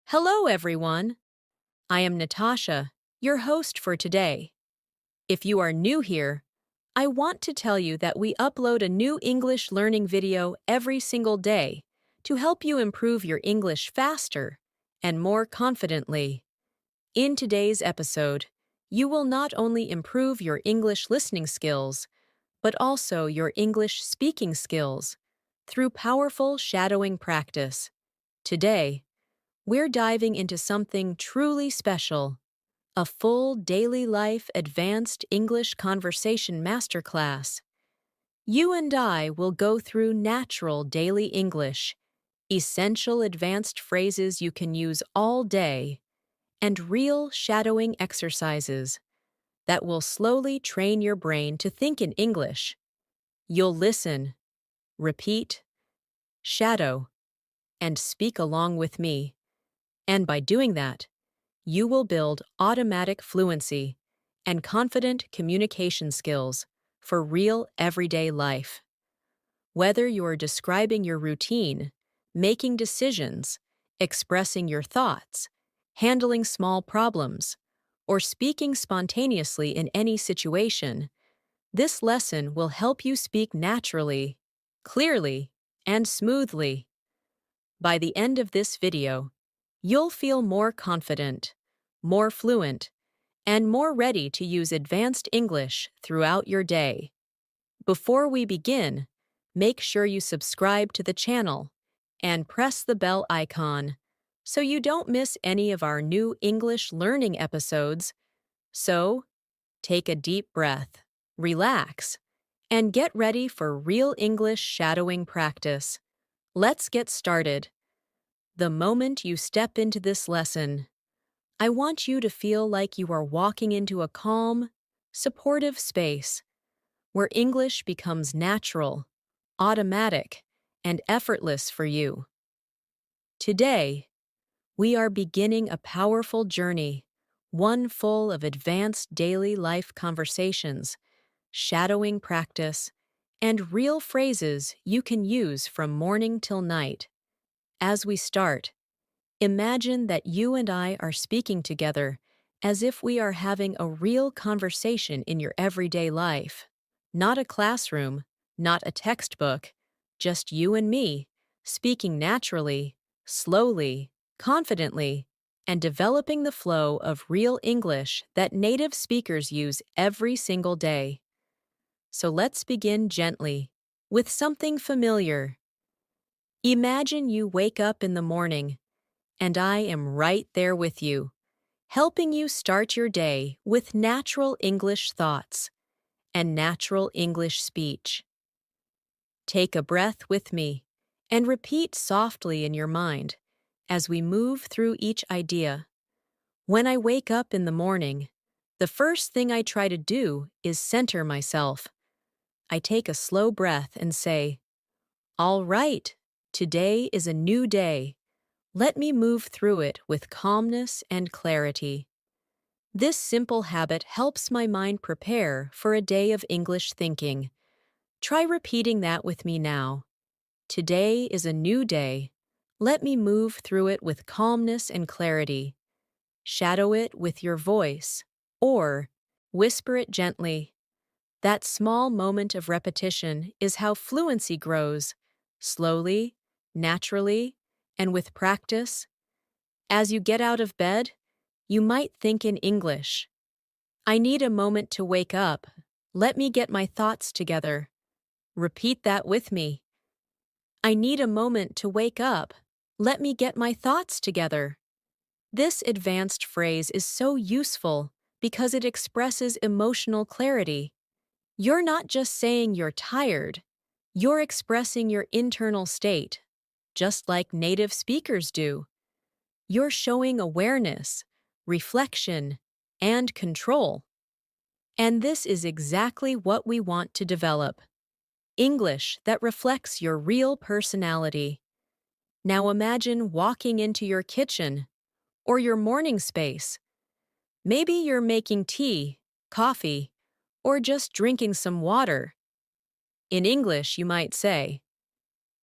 Hello, everyone. I am Natasha, your host for today. If you are new here, I want to tell you that we upload a new English learning video every single day to help you improve your English faster and more confidently. In today's episode, you will not only improve your English listening skills, but also your English speaking skills through powerful shadowing practice. Today, we're diving into something truly special, a full daily life advanced English conversation masterclass. You and I will go through natural daily English, essential advanced phrases you can use all day, and real shadowing exercises that will slowly train your brain to think in English. You'll listen, repeat, shadow, and speak along with me. And by doing that, you will build automatic fluency and confident communication skills for real everyday life. Whether you're describing your routine, making decisions, expressing your thoughts, handling small problems, or speaking spontaneously in any situation, this lesson will help you speak naturally, clearly, and smoothly. By the end of this video, you'll feel more confident, more fluent, and more ready to use advanced English throughout your day. Before we begin, make sure you subscribe to the channel and press the bell icon so you don't miss any of our new English learning episodes. So, take a deep breath, relax, and get ready for real English shadowing practice. Let's get started. The moment you step into this lesson, I want you to feel like you are walking into a calm, supportive space where English becomes natural, automatic, and effortless for you. Today, we are beginning a powerful journey, one full of advanced daily life conversations, shadowing practice, and real phrases you can use from morning till night. As we start, imagine that you and I are speaking together as if we are having a real conversation in your everyday life. Not a classroom, not a textbook, just you and me, speaking naturally, slowly, confidently, and developing the flow of real English that native speakers use every single day. So let's begin gently, with something familiar. Imagine you wake up in the morning, and I am right there with you, helping you start your day with natural English thoughts and natural English speech. Take a breath with me and repeat softly in your mind as we move through each idea. When I wake up in the morning, the first thing I try to do is center myself. I take a slow breath and say, "All right, today is a new day. Let me move through it with calmness and clarity." This simple habit helps my mind prepare for a day of English thinking. Try repeating that with me now. Today is a new day. Let me move through it with calmness and clarity. Shadow it with your voice, or whisper it gently. That small moment of repetition is how fluency grows, slowly, naturally, and with practice. As you get out of bed, you might think in English. I need a moment to wake up. Let me get my thoughts together. Repeat that with me. I need a moment to wake up. Let me get my thoughts together. This advanced phrase is so useful because it expresses emotional clarity. You're not just saying you're tired, you're expressing your internal state, just like native speakers do. You're showing awareness, reflection, and control. And this is exactly what we want to develop. English that reflects your real personality. Now imagine walking into your kitchen or your morning space. Maybe you're making tea, coffee, or just drinking some water. In English, you might say,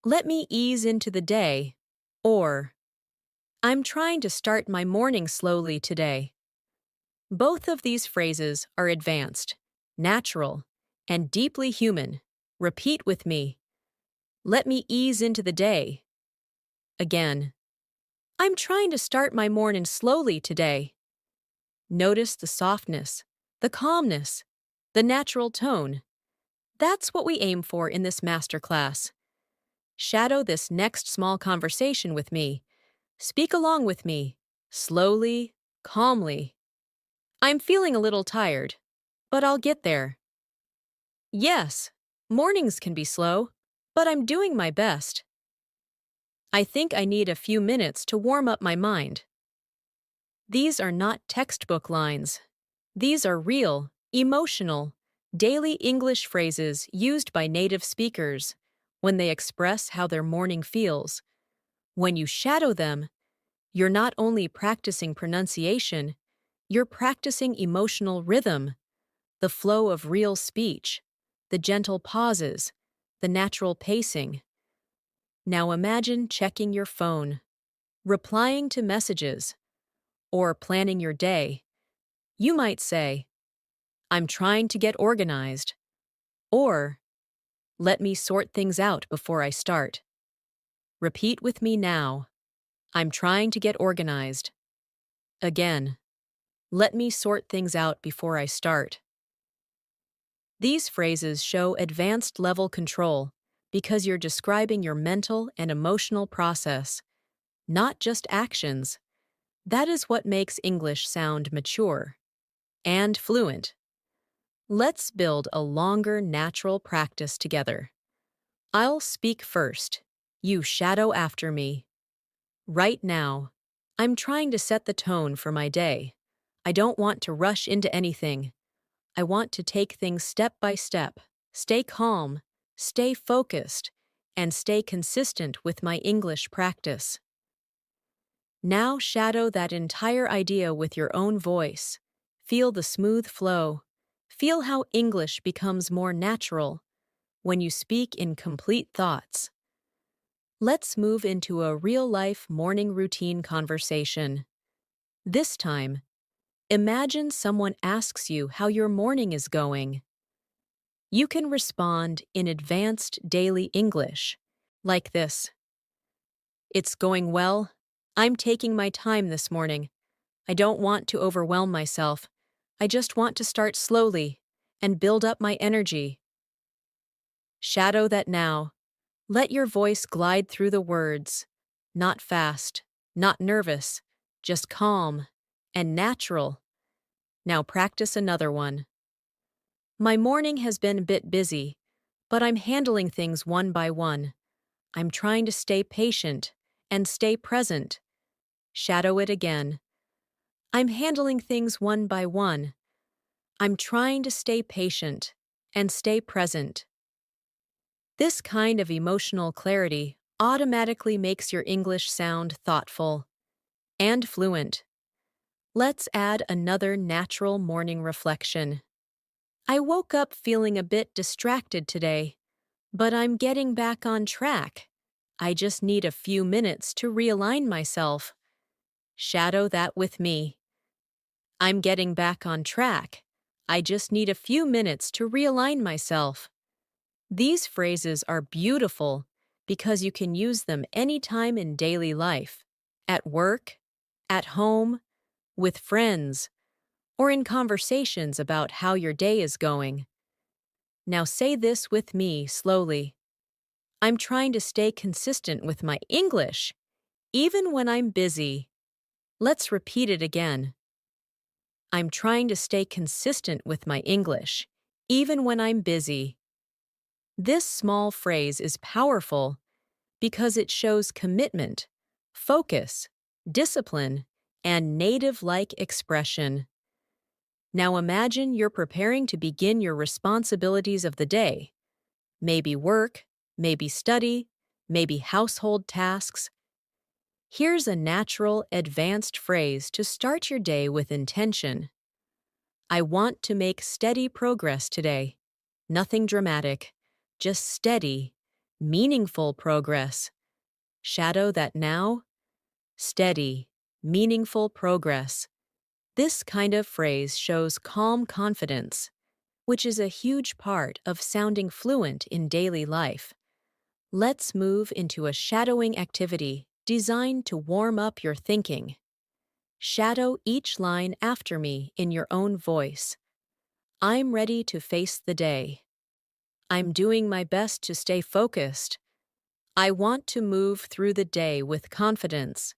"Let me ease into the day," or I'm trying to start my morning slowly today. Both of these phrases are advanced, natural, and deeply human. Repeat with me. Let me ease into the day. Again. I'm trying to start my morning slowly today. Notice the softness, the calmness, the natural tone. That's what we aim for in this masterclass. Shadow this next small conversation with me. Speak along with me, slowly, calmly. I'm feeling a little tired, but I'll get there. Yes, mornings can be slow, but I'm doing my best. I think I need a few minutes to warm up my mind. These are not textbook lines. These are real, emotional, daily English phrases used by native speakers when they express how their morning feels. When you shadow them, you're not only practicing pronunciation, you're practicing emotional rhythm, the flow of real speech, the gentle pauses, the natural pacing. Now imagine checking your phone, replying to messages, or planning your day. You might say, I'm trying to get organized, or let me sort things out before I start. Repeat with me now. I'm trying to get organized. Again, let me sort things out before I start. These phrases show advanced level control because you're describing your mental and emotional process, not just actions. That is what makes English sound mature and fluent. Let's build a longer, natural practice together. I'll speak first. You shadow after me. Right now, I'm trying to set the tone for my day. I don't want to rush into anything. I want to take things step by step, stay calm, stay focused, and stay consistent with my English practice. Now shadow that entire idea with your own voice. Feel the smooth flow. Feel how English becomes more natural when you speak in complete thoughts. Let's move into a real-life morning routine conversation. This time, imagine someone asks you how your morning is going. You can respond in advanced daily English, like this. It's going well. I'm taking my time this morning. I don't want to overwhelm myself. I just want to start slowly and build up my energy. Shadow that now. Let your voice glide through the words. Not fast, not nervous, just calm and natural. Now practice another one. My morning has been a bit busy, but I'm handling things one by one. I'm trying to stay patient and stay present. Shadow it again. I'm handling things one by one. I'm trying to stay patient and stay present. This kind of emotional clarity automatically makes your English sound thoughtful and fluent. Let's add another natural morning reflection. I woke up feeling a bit distracted today, but I'm getting back on track. I just need a few minutes to realign myself. Shadow that with me. I'm getting back on track. I just need a few minutes to realign myself. These phrases are beautiful because you can use them anytime in daily life, at work, at home, with friends, or in conversations about how your day is going. Now say this with me slowly. I'm trying to stay consistent with my English, even when I'm busy. Let's repeat it again. I'm trying to stay consistent with my English, even when I'm busy. This small phrase is powerful because it shows commitment, focus, discipline, and native-like expression. Now imagine you're preparing to begin your responsibilities of the day. Maybe work, maybe study, maybe household tasks. Here's a natural, advanced phrase to start your day with intention. I want to make steady progress today. Nothing dramatic, just steady, meaningful progress. Shadow that now. steady, meaningful progress. This kind of phrase shows calm confidence, which is a huge part of sounding fluent in daily life. Let's move into a shadowing activity designed to warm up your thinking. Shadow each line after me in your own voice. I'm ready to face the day. I'm doing my best to stay focused. I want to move through the day with confidence.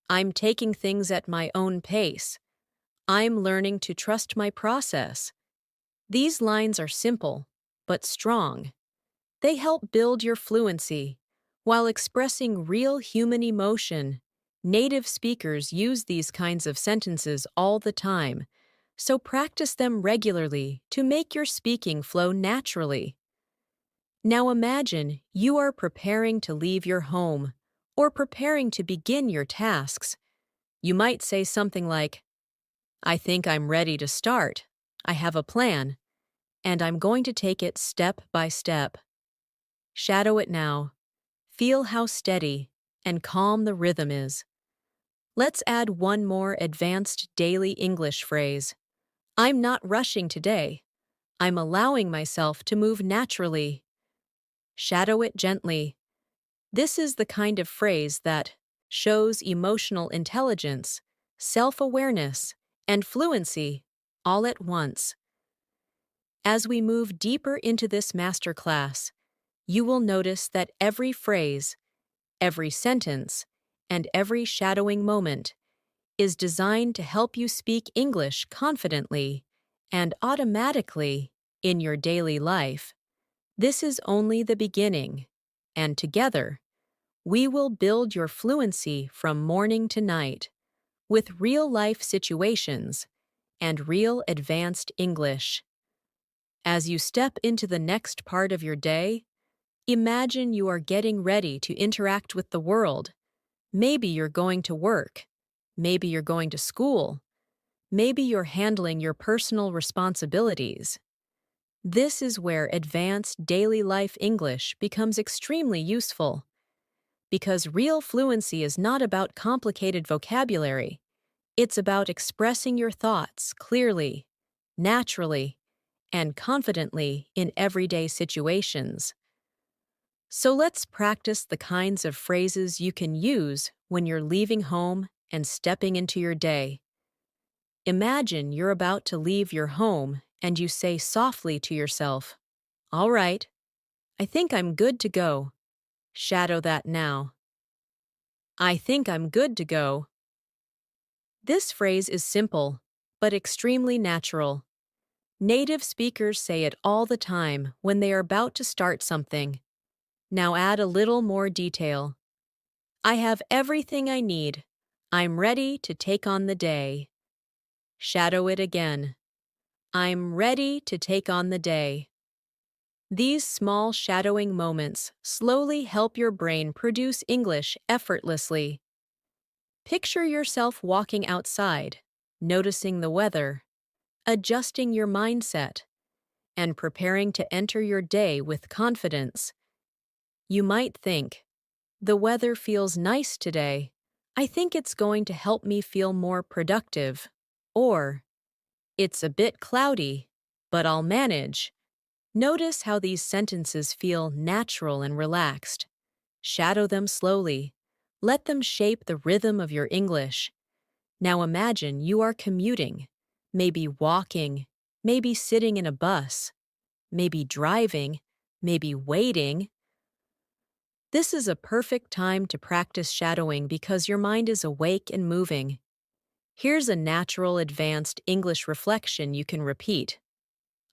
I'm taking things at my own pace. I'm learning to trust my process. These lines are simple, but strong. They help build your fluency while expressing real human emotion. Native speakers use these kinds of sentences all the time, so practice them regularly to make your speaking flow naturally. Now imagine you are preparing to leave your home or preparing to begin your tasks. You might say something like, I think I'm ready to start. I have a plan, and I'm going to take it step by step. Shadow it now. Feel how steady and calm the rhythm is. Let's add one more advanced daily English phrase. I'm not rushing today. I'm allowing myself to move naturally. Shadow it gently. This is the kind of phrase that shows emotional intelligence, self-awareness, and fluency all at once. As we move deeper into this masterclass, you will notice that every phrase, every sentence, and every shadowing moment is designed to help you speak English confidently and automatically in your daily life. This is only the beginning, and together, we will build your fluency from morning to night with real-life situations and real advanced English. As you step into the next part of your day, imagine you are getting ready to interact with the world. Maybe you're going to work. Maybe you're going to school. Maybe you're handling your personal responsibilities. This is where advanced daily life English becomes extremely useful. Because real fluency is not about complicated vocabulary. It's about expressing your thoughts clearly, naturally, and confidently in everyday situations. So let's practice the kinds of phrases you can use when you're leaving home and stepping into your day. Imagine you're about to leave your home and you say softly to yourself, All right, I think I'm good to go. Shadow that now. I think I'm good to go. This phrase is simple, but extremely natural. Native speakers say it all the time when they are about to start something. Now add a little more detail. I have everything I need. I'm ready to take on the day. Shadow it again. I'm ready to take on the day. These small shadowing moments slowly help your brain produce English effortlessly. Picture yourself walking outside, noticing the weather, adjusting your mindset, and preparing to enter your day with confidence. You might think, the weather feels nice today. I think it's going to help me feel more productive. Or, it's a bit cloudy, but I'll manage. Notice how these sentences feel natural and relaxed. Shadow them slowly. Let them shape the rhythm of your English. Now imagine you are commuting, maybe walking, maybe sitting in a bus, maybe driving, maybe waiting. This is a perfect time to practice shadowing because your mind is awake and moving. Here's a natural advanced English reflection you can repeat.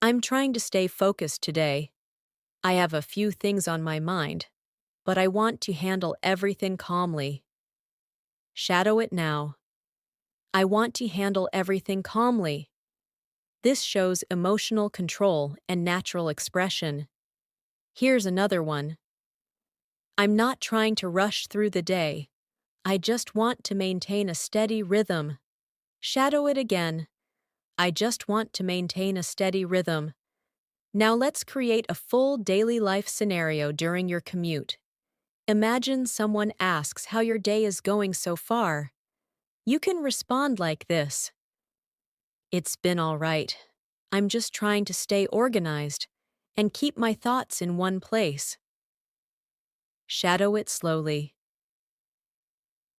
I'm trying to stay focused today. I have a few things on my mind, but I want to handle everything calmly. Shadow it now. I want to handle everything calmly. This shows emotional control and natural expression. Here's another one. I'm not trying to rush through the day. I just want to maintain a steady rhythm. Shadow it again. I just want to maintain a steady rhythm. Now let's create a full daily life scenario during your commute. Imagine someone asks how your day is going so far. You can respond like this: "It's been all right. I'm just trying to stay organized and keep my thoughts in one place." Shadow it slowly.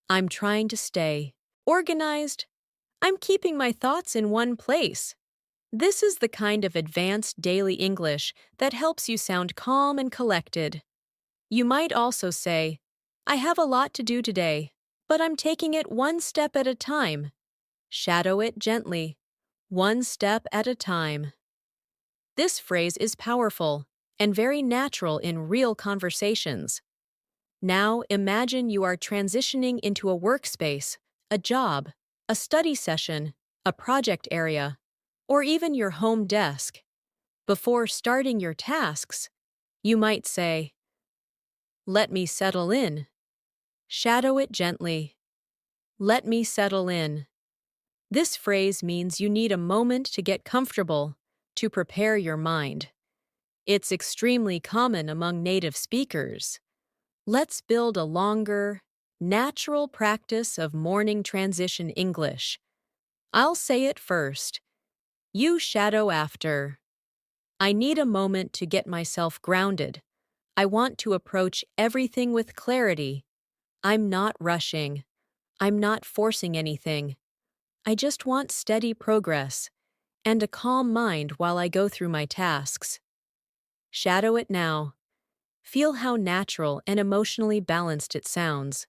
I'm trying to stay organized. I'm keeping my thoughts in one place. This is the kind of advanced daily English that helps you sound calm and collected. You might also say, "I have a lot to do today, but I'm taking it one step at a time." Shadow it gently, one step at a time. This phrase is powerful and very natural in real conversations. Now imagine you are transitioning into a workspace, a job, a study session, a project area, or even your home desk. Before starting your tasks, you might say, "Let me settle in." Shadow it gently. Let me settle in. This phrase means you need a moment to get comfortable, to prepare your mind. It's extremely common among native speakers. Let's build a longer, natural practice of morning transition English. I'll say it first. You shadow after. I need a moment to get myself grounded. I want to approach everything with clarity. I'm not rushing. I'm not forcing anything. I just want steady progress and a calm mind while I go through my tasks. Shadow it now. Feel how natural and emotionally balanced it sounds.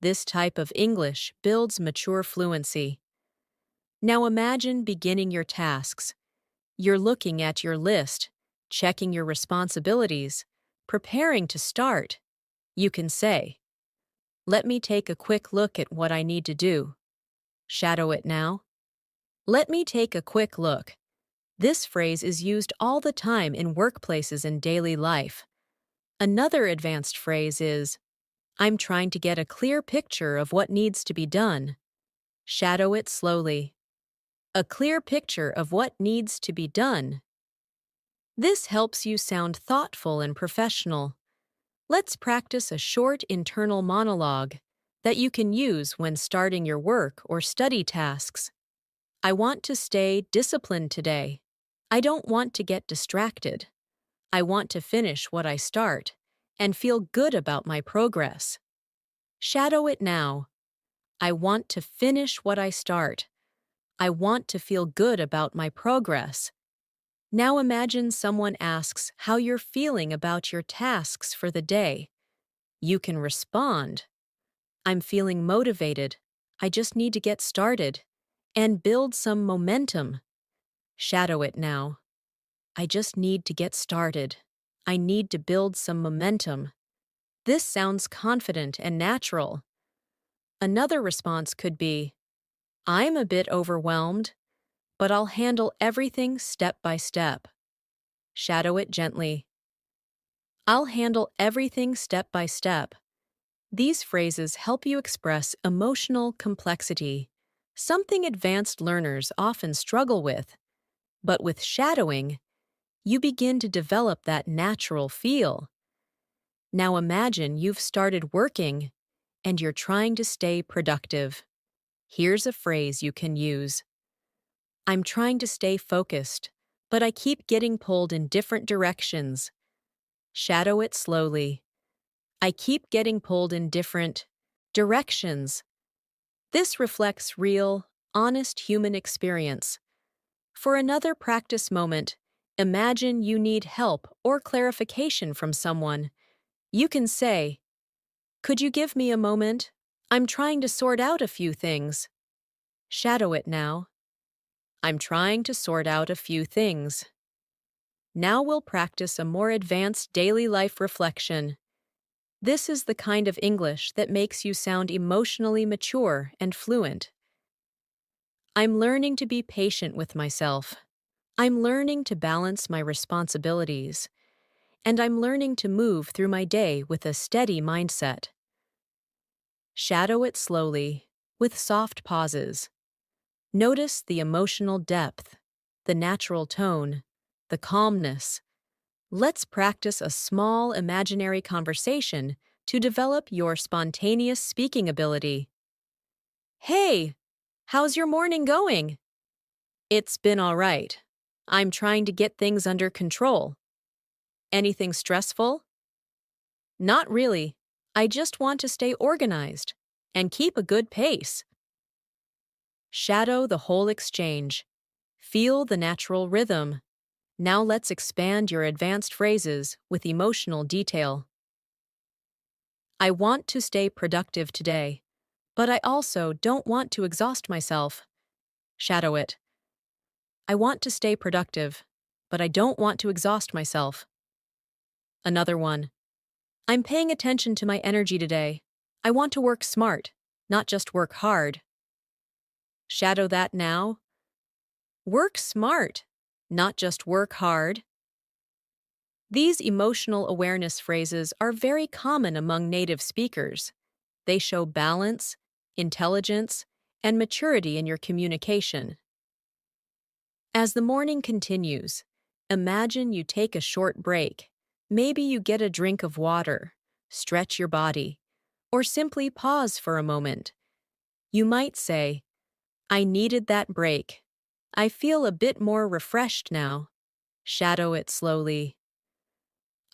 This type of English builds mature fluency. Now imagine beginning your tasks. You're looking at your list, checking your responsibilities, preparing to start. You can say, "Let me take a quick look at what I need to do." Shadow it now. Let me take a quick look. This phrase is used all the time in workplaces and daily life. Another advanced phrase is, "I'm trying to get a clear picture of what needs to be done." Shadow it slowly. A clear picture of what needs to be done. This helps you sound thoughtful and professional. Let's practice a short internal monologue that you can use when starting your work or study tasks. I want to stay disciplined today. I don't want to get distracted. I want to finish what I start and feel good about my progress. Shadow it now. I want to finish what I start. I want to feel good about my progress. Now imagine someone asks how you're feeling about your tasks for the day. You can respond, "I'm feeling motivated. I just need to get started and build some momentum." Shadow it now. I just need to get started. I need to build some momentum. This sounds confident and natural. Another response could be, "I'm a bit overwhelmed, but I'll handle everything step by step." Shadow it gently. I'll handle everything step by step. These phrases help you express emotional complexity, something advanced learners often struggle with. But with shadowing, you begin to develop that natural feel. Now imagine you've started working and you're trying to stay productive. Here's a phrase you can use. I'm trying to stay focused, but I keep getting pulled in different directions. Shadow it slowly. I keep getting pulled in different directions. This reflects real, honest human experience. For another practice moment, imagine you need help or clarification from someone. You can say, "Could you give me a moment? I'm trying to sort out a few things." Shadow it now. I'm trying to sort out a few things. Now we'll practice a more advanced daily life reflection. This is the kind of English that makes you sound emotionally mature and fluent. I'm learning to be patient with myself. I'm learning to balance my responsibilities. And I'm learning to move through my day with a steady mindset. Shadow it slowly, with soft pauses. Notice the emotional depth, the natural tone, the calmness. Let's practice a small imaginary conversation to develop your spontaneous speaking ability. Hey, how's your morning going? It's been all right. I'm trying to get things under control. Anything stressful? Not really. I just want to stay organized and keep a good pace. Shadow the whole exchange. Feel the natural rhythm. Now let's expand your advanced phrases with emotional detail. I want to stay productive today, but I also don't want to exhaust myself. Shadow it. I want to stay productive, but I don't want to exhaust myself. Another one. I'm paying attention to my energy today. I want to work smart, not just work hard. Shadow that now. Work smart, not just work hard. These emotional awareness phrases are very common among native speakers. They show balance, intelligence, and maturity in your communication. As the morning continues, imagine you take a short break. Maybe you get a drink of water, stretch your body, or simply pause for a moment. You might say, I needed that break. I feel a bit more refreshed now. Shadow it slowly.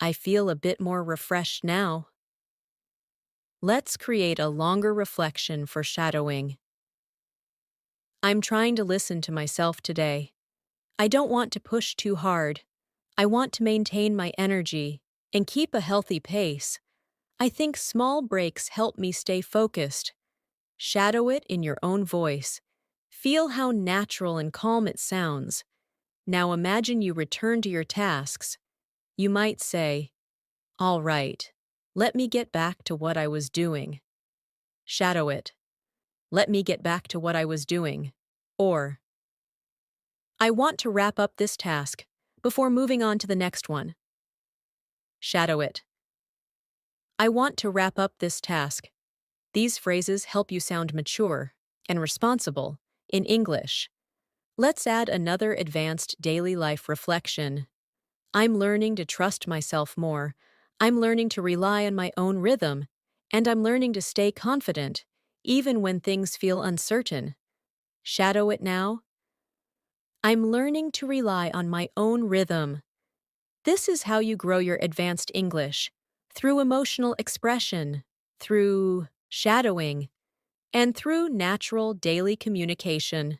I feel a bit more refreshed now. Let's create a longer reflection for shadowing. I'm trying to listen to myself today. I don't want to push too hard. I want to maintain my energy and keep a healthy pace. I think small breaks help me stay focused. Shadow it in your own voice. Feel how natural and calm it sounds. Now imagine you return to your tasks. You might say, all right, let me get back to what I was doing. Shadow it. Let me get back to what I was doing. Or, I want to wrap up this task before moving on to the next one. Shadow it. I want to wrap up this task. These phrases help you sound mature and responsible in English. Let's add another advanced daily life reflection. I'm learning to trust myself more. I'm learning to rely on my own rhythm. And I'm learning to stay confident, even when things feel uncertain. Shadow it now. I'm learning to rely on my own rhythm. This is how you grow your advanced English, through emotional expression, through shadowing, and through natural daily communication.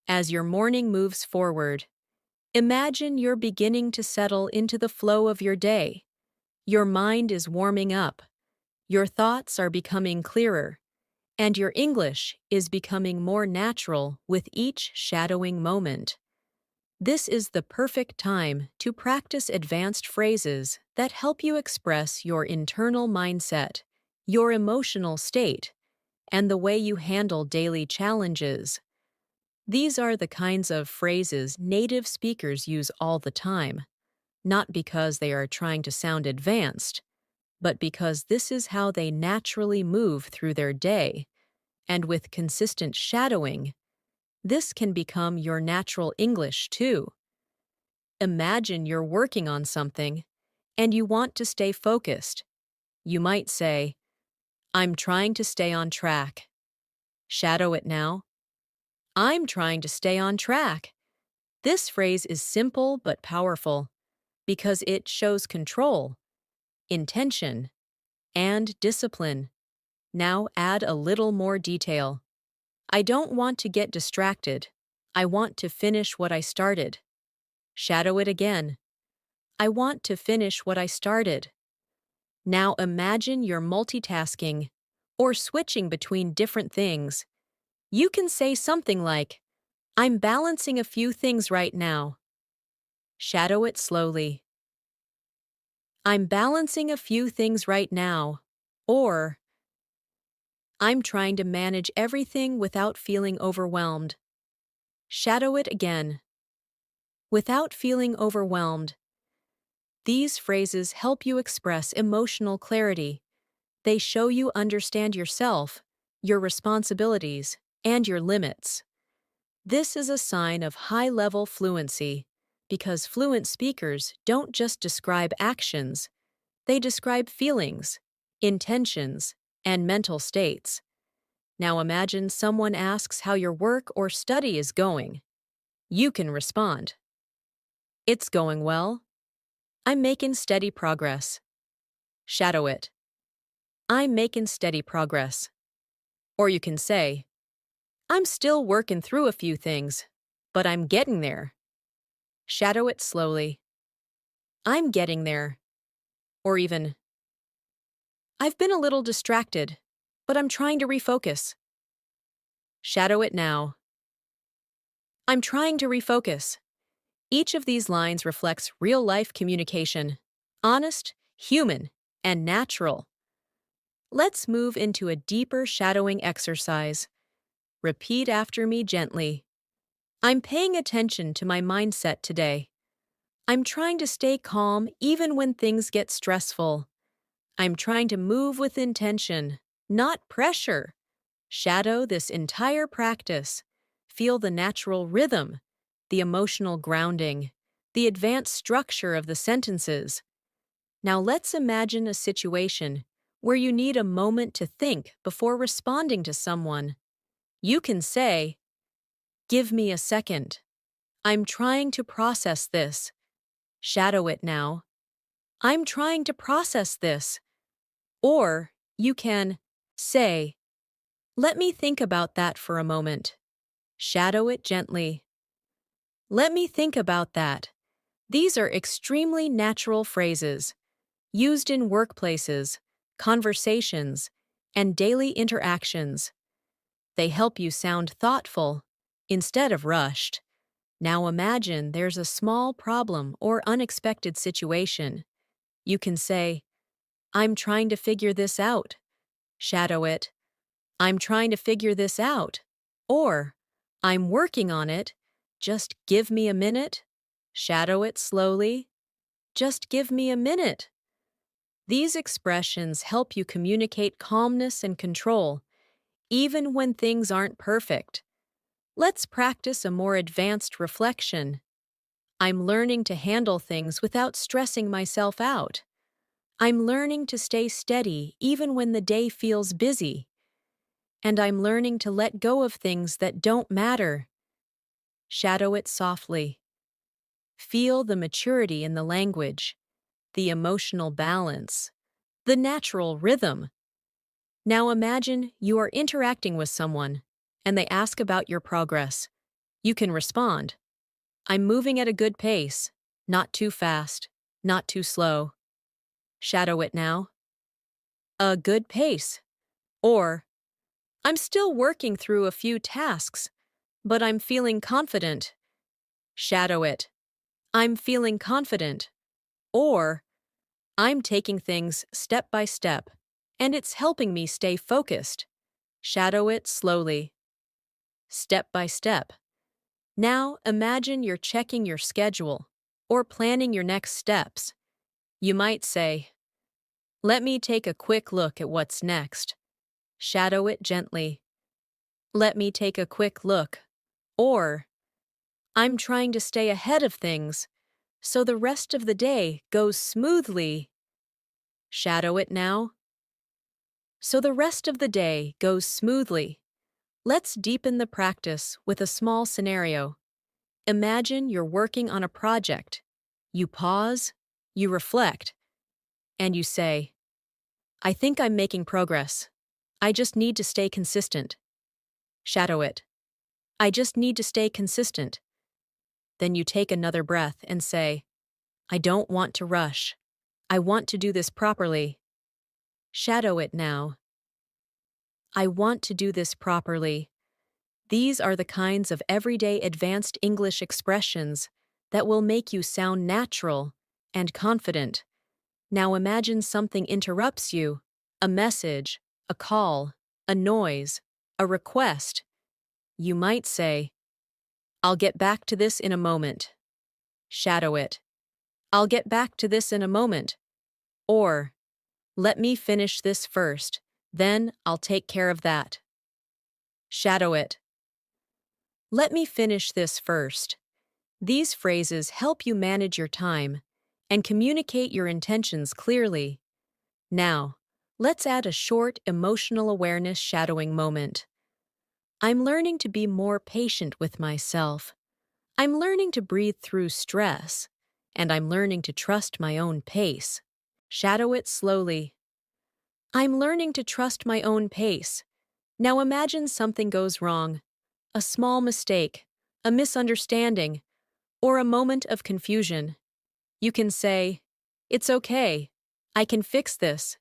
As your morning moves forward, imagine you're beginning to settle into the flow of your day. Your mind is warming up, your thoughts are becoming clearer, and your English is becoming more natural with each shadowing moment. This is the perfect time to practice advanced phrases that help you express your internal mindset, your emotional state, and the way you handle daily challenges. These are the kinds of phrases native speakers use all the time, not because they are trying to sound advanced, but because this is how they naturally move through their day, and with consistent shadowing, this can become your natural English too. Imagine you're working on something and you want to stay focused. You might say, I'm trying to stay on track. Shadow it now. I'm trying to stay on track. This phrase is simple but powerful because it shows control, intention, and discipline. Now add a little more detail. I don't want to get distracted. I want to finish what I started. Shadow it again. I want to finish what I started. Now imagine you're multitasking or switching between different things. You can say something like, I'm balancing a few things right now. Shadow it slowly. I'm balancing a few things right now. Or, I'm trying to manage everything without feeling overwhelmed. Shadow it again. Without feeling overwhelmed. These phrases help you express emotional clarity. They show you understand yourself, your responsibilities, and your limits. This is a sign of high-level fluency, because fluent speakers don't just describe actions, They describe feelings, intentions, and mental states. Now imagine someone asks how your work or study is going. You can respond, "It's going well. I'm making steady progress." Shadow it. "I'm making steady progress." Or you can say, "I'm still working through a few things, but I'm getting there." Shadow it slowly. "I'm getting there." Or even, "I've been a little distracted, but I'm trying to refocus." Shadow it now. "I'm trying to refocus." Each of these lines reflects real-life communication, honest, human, and natural. Let's move into a deeper shadowing exercise. Repeat after me gently. I'm paying attention to my mindset today. I'm trying to stay calm even when things get stressful. I'm trying to move with intention, not pressure. Shadow this entire practice. Feel the natural rhythm, the emotional grounding, the advanced structure of the sentences. Now let's imagine a situation where you need a moment to think before responding to someone. You can say, "Give me a second. I'm trying to process this." Shadow it now. "I'm trying to process this." Or you can say, "Let me think about that for a moment." Shadow it gently. "Let me think about that." These are extremely natural phrases, used in workplaces, conversations, and daily interactions. They help you sound thoughtful instead of rushed. Now imagine there's a small problem or unexpected situation. You can say, "I'm trying to figure this out." Shadow it. "I'm trying to figure this out." Or, "I'm working on it. Just give me a minute." Shadow it slowly. "Just give me a minute." These expressions help you communicate calmness and control, even when things aren't perfect. Let's practice a more advanced reflection. I'm learning to handle things without stressing myself out. I'm learning to stay steady even when the day feels busy. And I'm learning to let go of things that don't matter. Shadow it softly. Feel the maturity in the language, the emotional balance, the natural rhythm. Now imagine you are interacting with someone, and they ask about your progress. You can respond, "I'm moving at a good pace, not too fast, not too slow." Shadow it now. "A good pace." Or, "I'm still working through a few tasks, but I'm feeling confident." Shadow it. "I'm feeling confident." Or, "I'm taking things step by step, and it's helping me stay focused." Shadow it slowly. Step by step. Now imagine you're checking your schedule or planning your next steps. You might say, "Let me take a quick look at what's next." Shadow it gently. "Let me take a quick look." Or, "I'm trying to stay ahead of things so the rest of the day goes smoothly." Shadow it now. So the rest of the day goes smoothly. Let's deepen the practice with a small scenario. Imagine you're working on a project. You pause, you reflect, and you say, "I think I'm making progress. I just need to stay consistent." Shadow it. "I just need to stay consistent." Then you take another breath and say, "I don't want to rush. I want to do this properly." Shadow it now. "I want to do this properly." These are the kinds of everyday advanced English expressions that will make you sound natural and confident. Now imagine something interrupts you, a message, a call, a noise, a request. You might say, "I'll get back to this in a moment." Shadow it. "I'll get back to this in a moment." Or, "Let me finish this first, then I'll take care of that." Shadow it. "Let me finish this first." These phrases help you manage your time and communicate your intentions clearly. Now, let's add a short emotional awareness shadowing moment. I'm learning to be more patient with myself. I'm learning to breathe through stress, and I'm learning to trust my own pace. Shadow it slowly. I'm learning to trust my own pace. Now imagine something goes wrong, a small mistake, a misunderstanding, or a moment of confusion. You can say, "It's okay. I can fix this."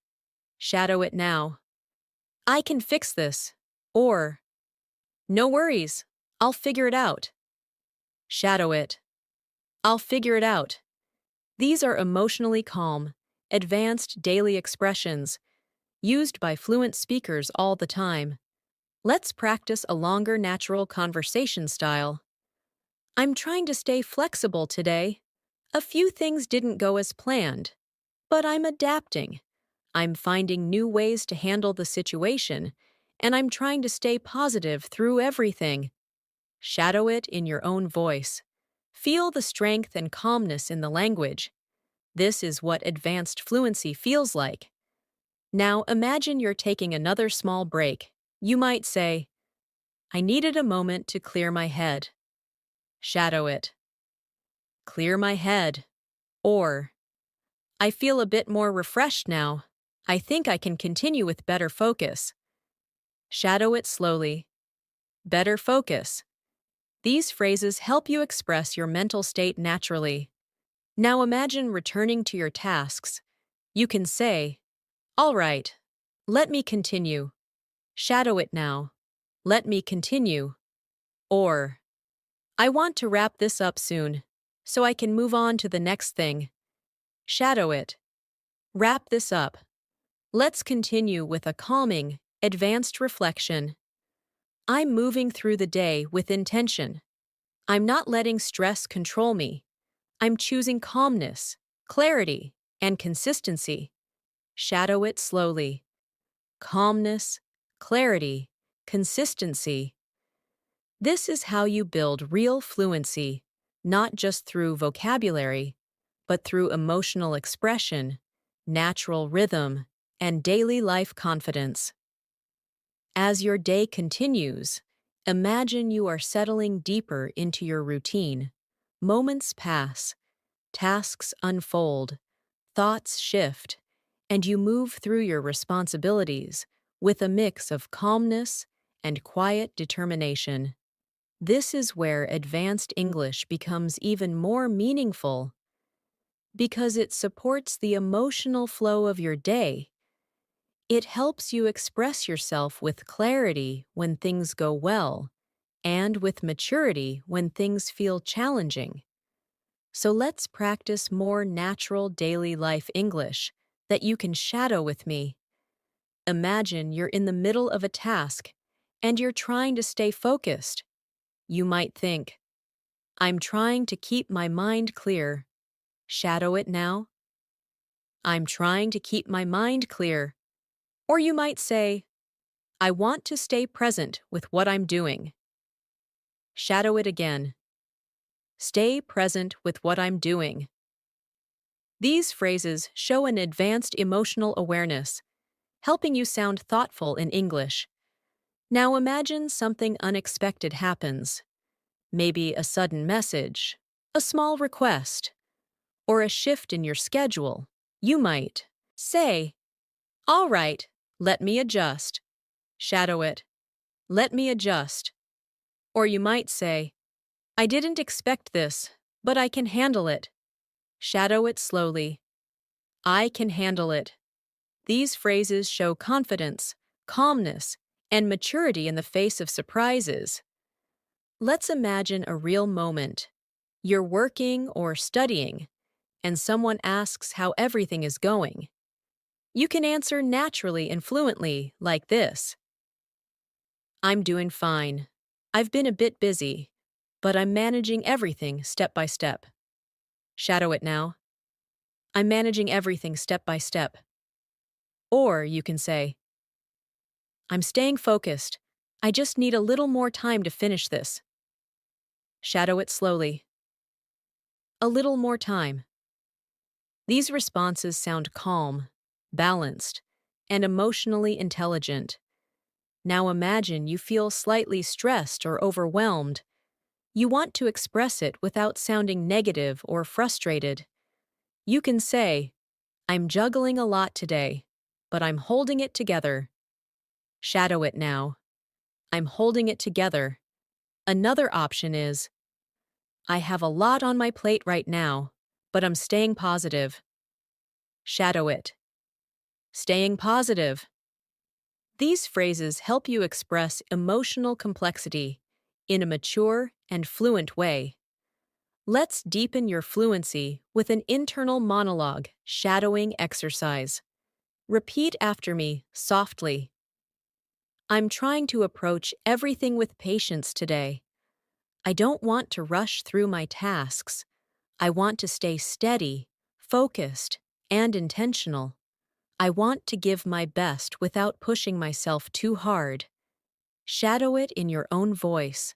Shadow it now. "I can fix this." Or, "No worries. I'll figure it out." Shadow it. "I'll figure it out." These are emotionally calm, advanced daily expressions used by fluent speakers all the time. Let's practice a longer natural conversation style. I'm trying to stay flexible today. A few things didn't go as planned, but I'm adapting. I'm finding new ways to handle the situation, and I'm trying to stay positive through everything. Shadow it in your own voice. Feel the strength and calmness in the language. This is what advanced fluency feels like. Now imagine you're taking another small break. You might say, "I needed a moment to clear my head." Shadow it. "Clear my head." Or, "I feel a bit more refreshed now. I think I can continue with better focus." Shadow it slowly. Better focus. These phrases help you express your mental state naturally. Now imagine returning to your tasks. You can say, "All right, let me continue." Shadow it now. "Let me continue." Or, "I want to wrap this up soon, so I can move on to the next thing." Shadow it. Wrap this up. Let's continue with a calming, advanced reflection. I'm moving through the day with intention. I'm not letting stress control me. I'm choosing calmness, clarity, and consistency. Shadow it slowly. Calmness, clarity, consistency. This is how you build real fluency, not just through vocabulary, but through emotional expression, natural rhythm, and daily life confidence. As your day continues, imagine you are settling deeper into your routine. Moments pass, tasks unfold, thoughts shift, and you move through your responsibilities with a mix of calmness and quiet determination. This is where advanced English becomes even more meaningful because it supports the emotional flow of your day. It helps you express yourself with clarity when things go well and with maturity when things feel challenging. So let's practice more natural daily life English that you can shadow with me. Imagine you're in the middle of a task and you're trying to stay focused. You might think, "I'm trying to keep my mind clear." Shadow it now. "I'm trying to keep my mind clear." Or you might say, "I want to stay present with what I'm doing." Shadow it again. "Stay present with what I'm doing." These phrases show an advanced emotional awareness, helping you sound thoughtful in English. Now imagine something unexpected happens. Maybe a sudden message, a small request, or a shift in your schedule. You might say, "All right, let me adjust." Shadow it. "Let me adjust." Or you might say, "I didn't expect this, but I can handle it." Shadow it slowly. "I can handle it." These phrases show confidence, calmness, and maturity in the face of surprises. Let's imagine a real moment. You're working or studying, and someone asks how everything is going. You can answer naturally and fluently like this: "I'm doing fine. I've been a bit busy, but I'm managing everything step by step." Shadow it now. "I'm managing everything step by step." Or you can say, "I'm staying focused. I just need a little more time to finish this." Shadow it slowly. "A little more time." These responses sound calm, balanced, and emotionally intelligent. Now imagine you feel slightly stressed or overwhelmed. You want to express it without sounding negative or frustrated. You can say, I'm juggling a lot today, but I'm holding it together. Shadow it now. I'm holding it together. Another option is, I have a lot on my plate right now, but I'm staying positive. Shadow it. Staying positive. These phrases help you express emotional complexity in a mature and fluent way. Let's deepen your fluency with an internal monologue shadowing exercise. Repeat after me softly. I'm trying to approach everything with patience today. I don't want to rush through my tasks. I want to stay steady, focused, and intentional. I want to give my best without pushing myself too hard. Shadow it in your own voice.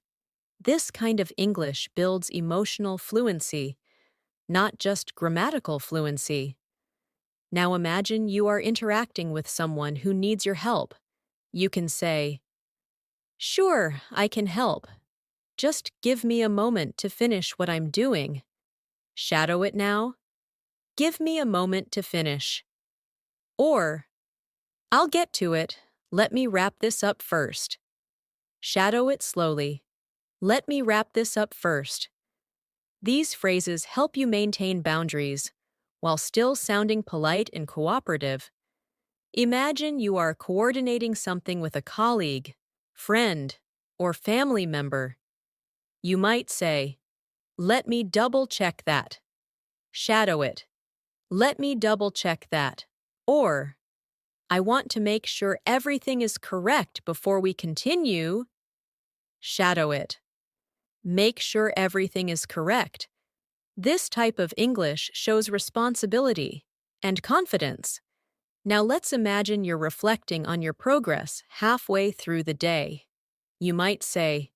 This kind of English builds emotional fluency, not just grammatical fluency. Now imagine you are interacting with someone who needs your help. You can say, Sure, I can help. Just give me a moment to finish what I'm doing. Shadow it now. Give me a moment to finish. Or, I'll get to it. Let me wrap this up first. Shadow it slowly. Let me wrap this up first. These phrases help you maintain boundaries while still sounding polite and cooperative. Imagine you are coordinating something with a colleague, friend, or family member. You might say, Let me double check that. Shadow it. Let me double check that. Or, I want to make sure everything is correct before we continue. Shadow it. Make sure everything is correct. This type of English shows responsibility and confidence. Now let's imagine you're reflecting on your progress halfway through the day. You might say,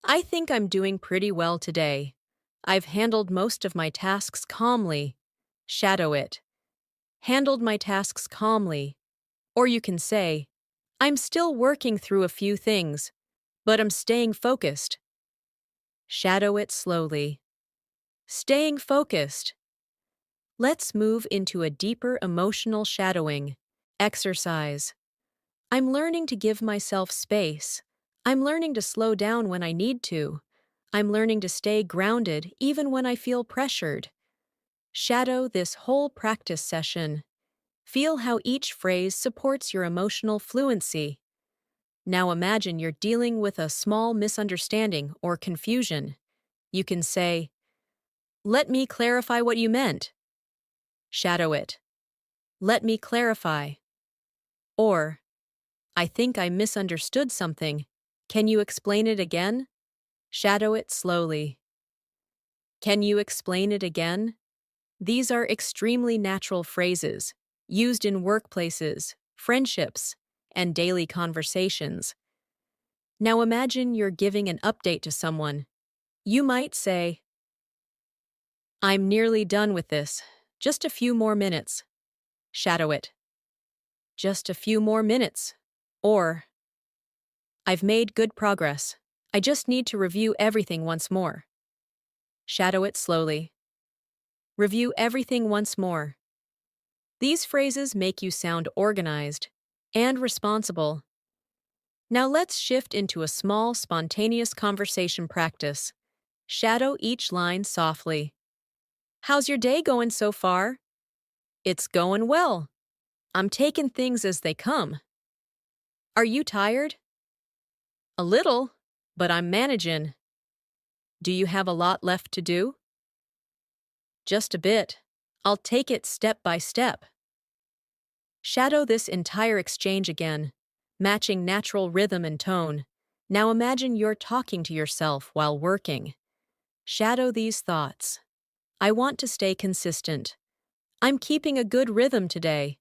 I think I'm doing pretty well today. I've handled most of my tasks calmly. Shadow it. Handled my tasks calmly. Or you can say, I'm still working through a few things, but I'm staying focused. Shadow it slowly. Staying focused. Let's move into a deeper emotional shadowing exercise. I'm learning to give myself space. I'm learning to slow down when I need to. I'm learning to stay grounded even when I feel pressured. Shadow this whole practice session. Feel how each phrase supports your emotional fluency. Now imagine you're dealing with a small misunderstanding or confusion. You can say, Let me clarify what you meant. Shadow it. Let me clarify. Or, I think I misunderstood something. Can you explain it again? Shadow it slowly. Can you explain it again? These are extremely natural phrases, used in workplaces, friendships, and daily conversations. Now imagine you're giving an update to someone. You might say, I'm nearly done with this. Just a few more minutes. Shadow it. Just a few more minutes. Or, I've made good progress. I just need to review everything once more. Shadow it slowly. Review everything once more. These phrases make you sound organized and responsible. Now let's shift into a small, spontaneous conversation practice. Shadow each line softly. How's your day going so far? It's going well. I'm taking things as they come. Are you tired? A little, but I'm managing. Do you have a lot left to do? Just a bit. I'll take it step by step. Shadow this entire exchange again, matching natural rhythm and tone. Now imagine you're talking to yourself while working. Shadow these thoughts. I want to stay consistent. I'm keeping a good rhythm today.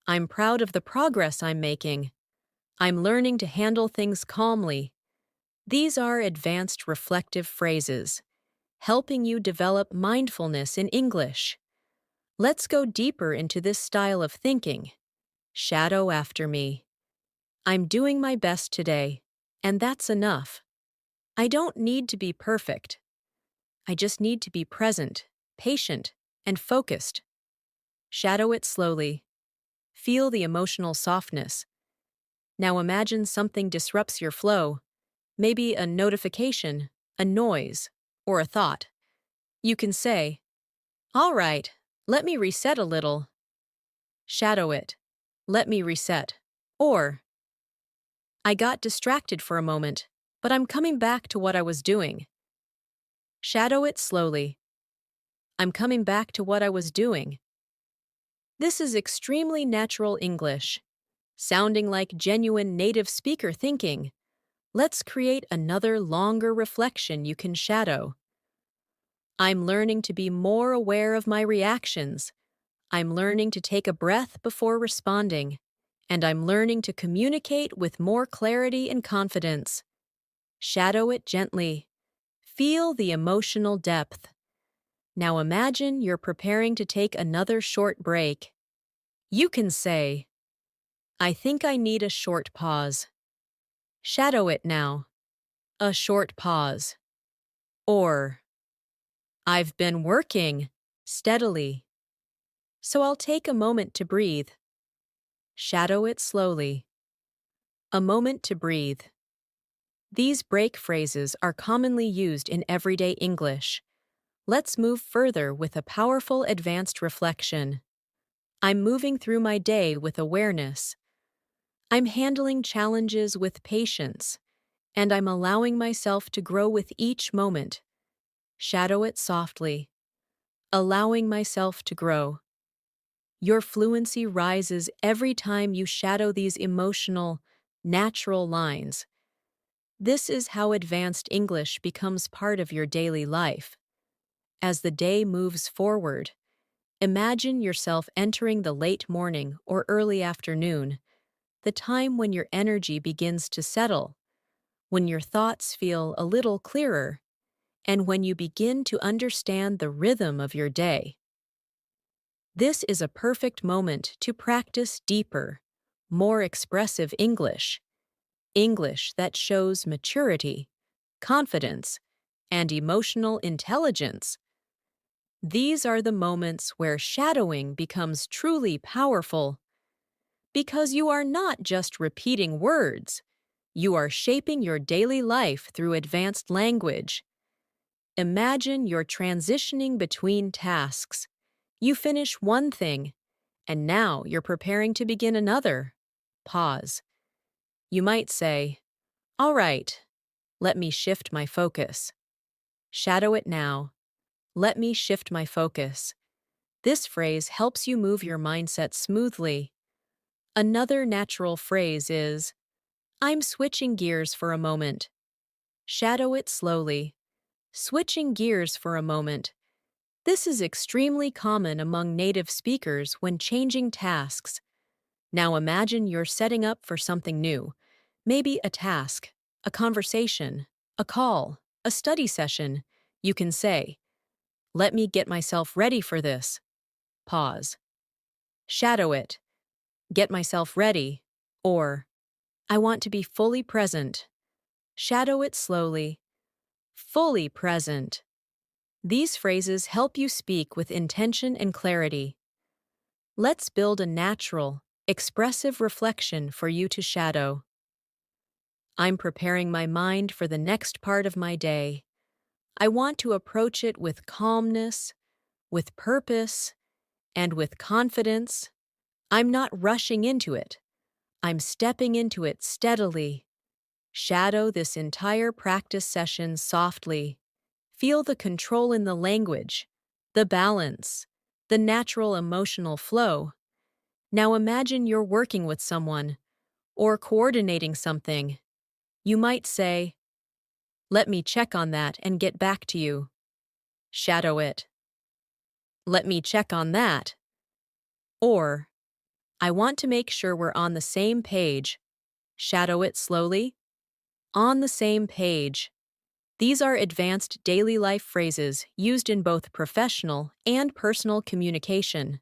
I'm proud of the progress I'm making. I'm learning to handle things calmly. These are advanced reflective phrases, helping you develop mindfulness in English. Let's go deeper into this style of thinking. Shadow after me. I'm doing my best today, and that's enough. I don't need to be perfect. I just need to be present, patient, and focused. Shadow it slowly. Feel the emotional softness. Now imagine something disrupts your flow, maybe a notification, a noise, or a thought. You can say, "All right, let me reset a little." Shadow it. Let me reset. Or, I got distracted for a moment, but I'm coming back to what I was doing. Shadow it slowly. I'm coming back to what I was doing. This is extremely natural English, sounding like genuine native speaker thinking. Let's create another longer reflection you can shadow. I'm learning to be more aware of my reactions. I'm learning to take a breath before responding. And I'm learning to communicate with more clarity and confidence. Shadow it gently. Feel the emotional depth. Now imagine you're preparing to take another short break. You can say, "I think I need a short pause." Shadow it now. A short pause. Or, "I've been working steadily, so I'll take a moment to breathe." Shadow it slowly. A moment to breathe. These break phrases are commonly used in everyday English. Let's move further with a powerful advanced reflection. I'm moving through my day with awareness. I'm handling challenges with patience, and I'm allowing myself to grow with each moment. Shadow it softly. Allowing myself to grow. Your fluency rises every time you shadow these emotional, natural lines. This is how advanced English becomes part of your daily life. As the day moves forward, imagine yourself entering the late morning or early afternoon, the time when your energy begins to settle, when your thoughts feel a little clearer, and when you begin to understand the rhythm of your day. This is a perfect moment to practice deeper, more expressive English, English that shows maturity, confidence, and emotional intelligence. These are the moments where shadowing becomes truly powerful, because you are not just repeating words, you are shaping your daily life through advanced language. Imagine you're transitioning between tasks. You finish one thing, and now you're preparing to begin another. Pause. You might say, "All right, let me shift my focus." Shadow it now. Let me shift my focus. This phrase helps you move your mindset smoothly. Another natural phrase is, "I'm switching gears for a moment." Shadow it slowly. Switching gears for a moment. This is extremely common among native speakers when changing tasks. Now imagine you're setting up for something new. Maybe a task, a conversation, a call, a study session. You can say, "Let me get myself ready for this." Pause. Shadow it. Get myself ready. Or, "I want to be fully present." Shadow it slowly. Fully present. These phrases help you speak with intention and clarity. Let's build a natural, expressive reflection for you to shadow. I'm preparing my mind for the next part of my day. I want to approach it with calmness, with purpose, and with confidence. I'm not rushing into it. I'm stepping into it steadily. Shadow this entire practice session softly. Feel the control in the language, the balance, the natural emotional flow. Now imagine you're working with someone or coordinating something. You might say, "Let me check on that and get back to you." Shadow it. "Let me check on that." Or, "I want to make sure we're on the same page." Shadow it slowly. On the same page. These are advanced daily life phrases used in both professional and personal communication.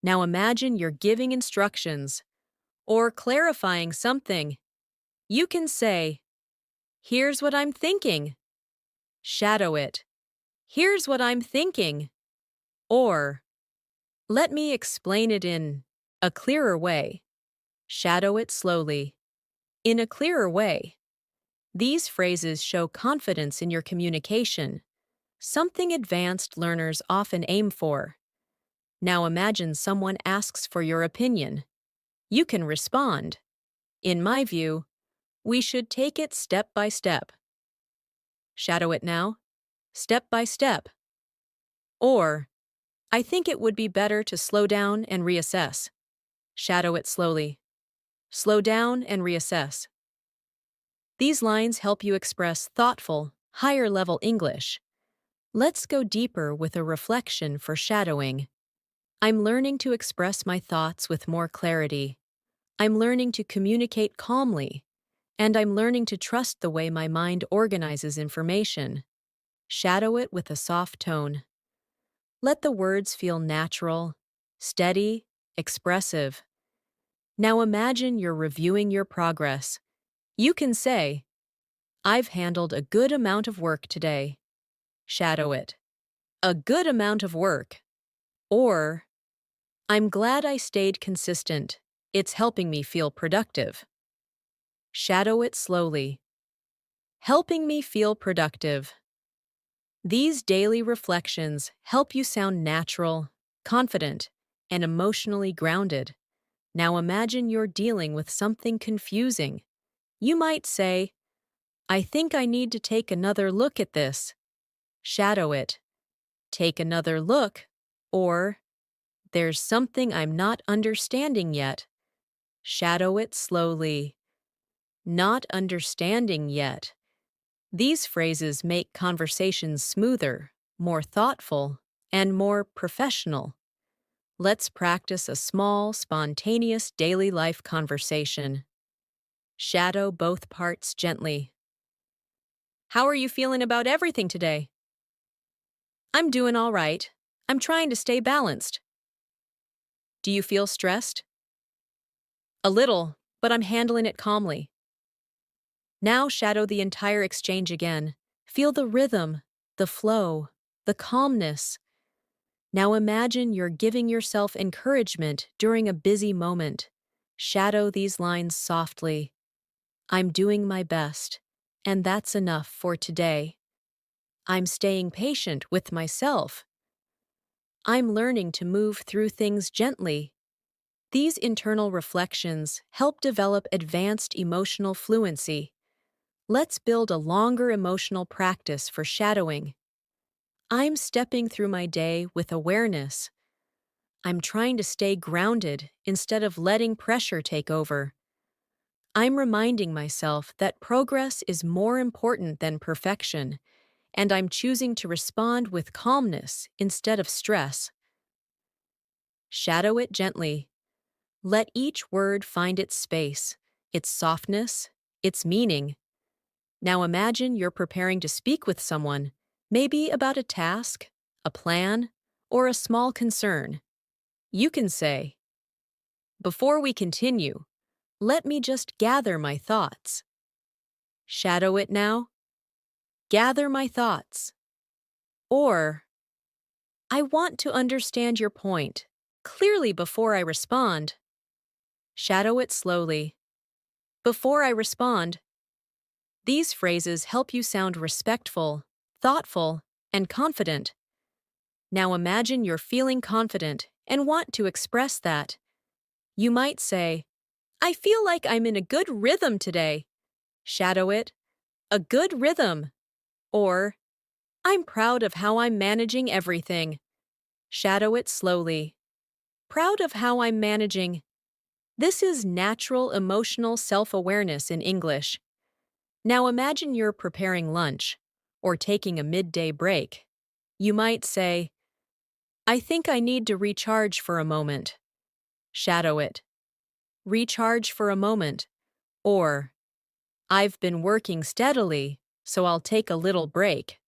Now imagine you're giving instructions or clarifying something. You can say, "Here's what I'm thinking." Shadow it. "Here's what I'm thinking." Or, "Let me explain it in a clearer way." Shadow it slowly. In a clearer way. These phrases show confidence in your communication, something advanced learners often aim for. Now imagine someone asks for your opinion. You can respond, "In my view, we should take it step by step." Shadow it now. Step by step. Or, "I think it would be better to slow down and reassess." Shadow it slowly. Slow down and reassess. These lines help you express thoughtful, higher-level English. Let's go deeper with a reflection for shadowing. I'm learning to express my thoughts with more clarity. I'm learning to communicate calmly. And I'm learning to trust the way my mind organizes information. Shadow it with a soft tone. Let the words feel natural, steady, expressive. Now imagine you're reviewing your progress. You can say, "I've handled a good amount of work today." Shadow it. A good amount of work. Or, "I'm glad I stayed consistent. It's helping me feel productive." Shadow it slowly. Helping me feel productive. These daily reflections help you sound natural, confident, and emotionally grounded. Now imagine you're dealing with something confusing. You might say, "I think I need to take another look at this." Shadow it. Take another look. Or, "There's something I'm not understanding yet." Shadow it slowly. Not understanding yet. These phrases make conversations smoother, more thoughtful, and more professional. Let's practice a small, spontaneous daily life conversation. Shadow both parts gently. "How are you feeling about everything today?" "I'm doing all right. I'm trying to stay balanced." "Do you feel stressed?" "A little, but I'm handling it calmly." Now shadow the entire exchange again. Feel the rhythm, the flow, the calmness. Now imagine you're giving yourself encouragement during a busy moment. Shadow these lines softly. "I'm doing my best, and that's enough for today." "I'm staying patient with myself." "I'm learning to move through things gently." These internal reflections help develop advanced emotional fluency. Let's build a longer emotional practice for shadowing. I'm stepping through my day with awareness. I'm trying to stay grounded instead of letting pressure take over. I'm reminding myself that progress is more important than perfection, and I'm choosing to respond with calmness instead of stress. Shadow it gently. Let each word find its space, its softness, its meaning. Now imagine you're preparing to speak with someone, maybe about a task, a plan, or a small concern. You can say, "Before we continue, let me just gather my thoughts." Shadow it now. Gather my thoughts. Or, "I want to understand your point clearly before I respond." Shadow it slowly. Before I respond. These phrases help you sound respectful, thoughtful, and confident. Now imagine you're feeling confident and want to express that. You might say, "I feel like I'm in a good rhythm today." Shadow it. A good rhythm. Or, "I'm proud of how I'm managing everything." Shadow it slowly. Proud of how I'm managing. This is natural emotional self-awareness in English. Now imagine you're preparing lunch or taking a midday break. You might say, "I think I need to recharge for a moment." Shadow it. Recharge for a moment. Or, "I've been working steadily, so I'll take a little break.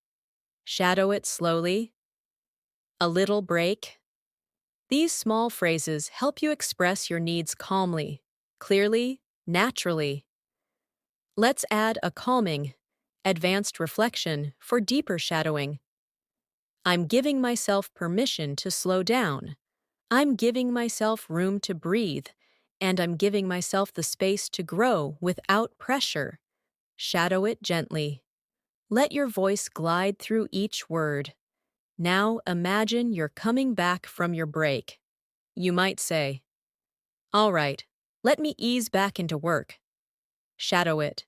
Shadow it slowly. A little break. These small phrases help you express your needs calmly, clearly, naturally. Let's add a calming, advanced reflection for deeper shadowing. I'm giving myself permission to slow down. I'm giving myself room to breathe, and I'm giving myself the space to grow without pressure. Shadow it gently. Let your voice glide through each word. Now imagine you're coming back from your break. You might say, "All right, let me ease back into work." Shadow it.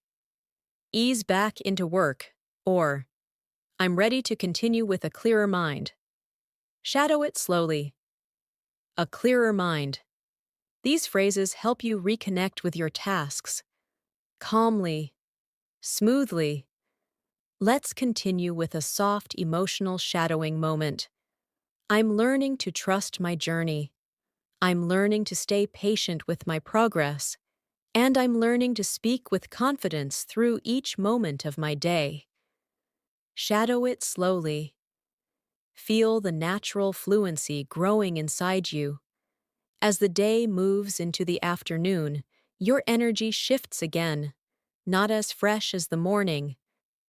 Ease back into work, or I'm ready to continue with a clearer mind. Shadow it slowly. A clearer mind. These phrases help you reconnect with your tasks, calmly, smoothly. Let's continue with a soft emotional shadowing moment. I'm learning to trust my journey. I'm learning to stay patient with my progress. And I'm learning to speak with confidence through each moment of my day. Shadow it slowly. Feel the natural fluency growing inside you. As the day moves into the afternoon, your energy shifts again, not as fresh as the morning,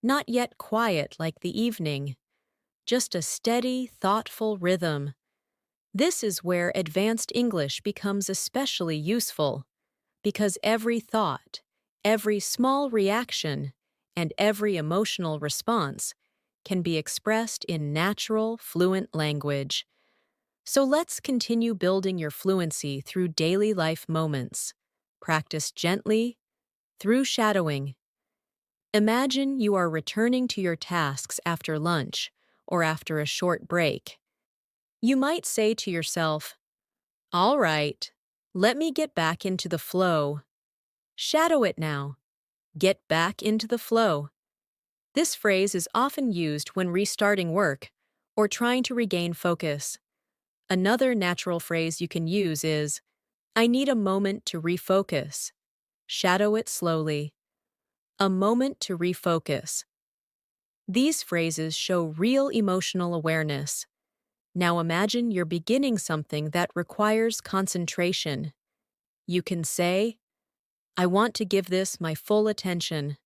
not yet quiet like the evening, just a steady, thoughtful rhythm. This is where advanced English becomes especially useful, because every thought, every small reaction, and every emotional response can be expressed in natural, fluent language. So let's continue building your fluency through daily life moments. Practice gently, through shadowing. Imagine you are returning to your tasks after lunch or after a short break. You might say to yourself, "All right, let me get back into the flow." Shadow it now. Get back into the flow. This phrase is often used when restarting work or trying to regain focus. Another natural phrase you can use is, "I need a moment to refocus." Shadow it slowly. A moment to refocus. These phrases show real emotional awareness. Now imagine you're beginning something that requires concentration. You can say, "I want to give this my full attention."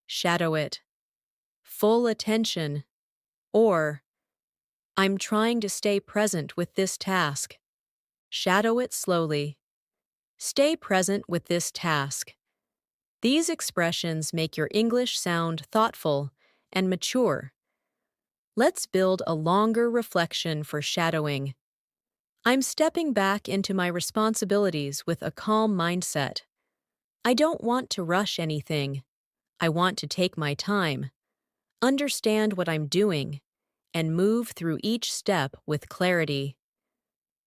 Shadow it. Full attention. Or, "I'm trying to stay present with this task." Shadow it slowly. Stay present with this task. These expressions make your English sound thoughtful and mature. Let's build a longer reflection for shadowing. I'm stepping back into my responsibilities with a calm mindset. I don't want to rush anything. I want to take my time, understand what I'm doing, and move through each step with clarity.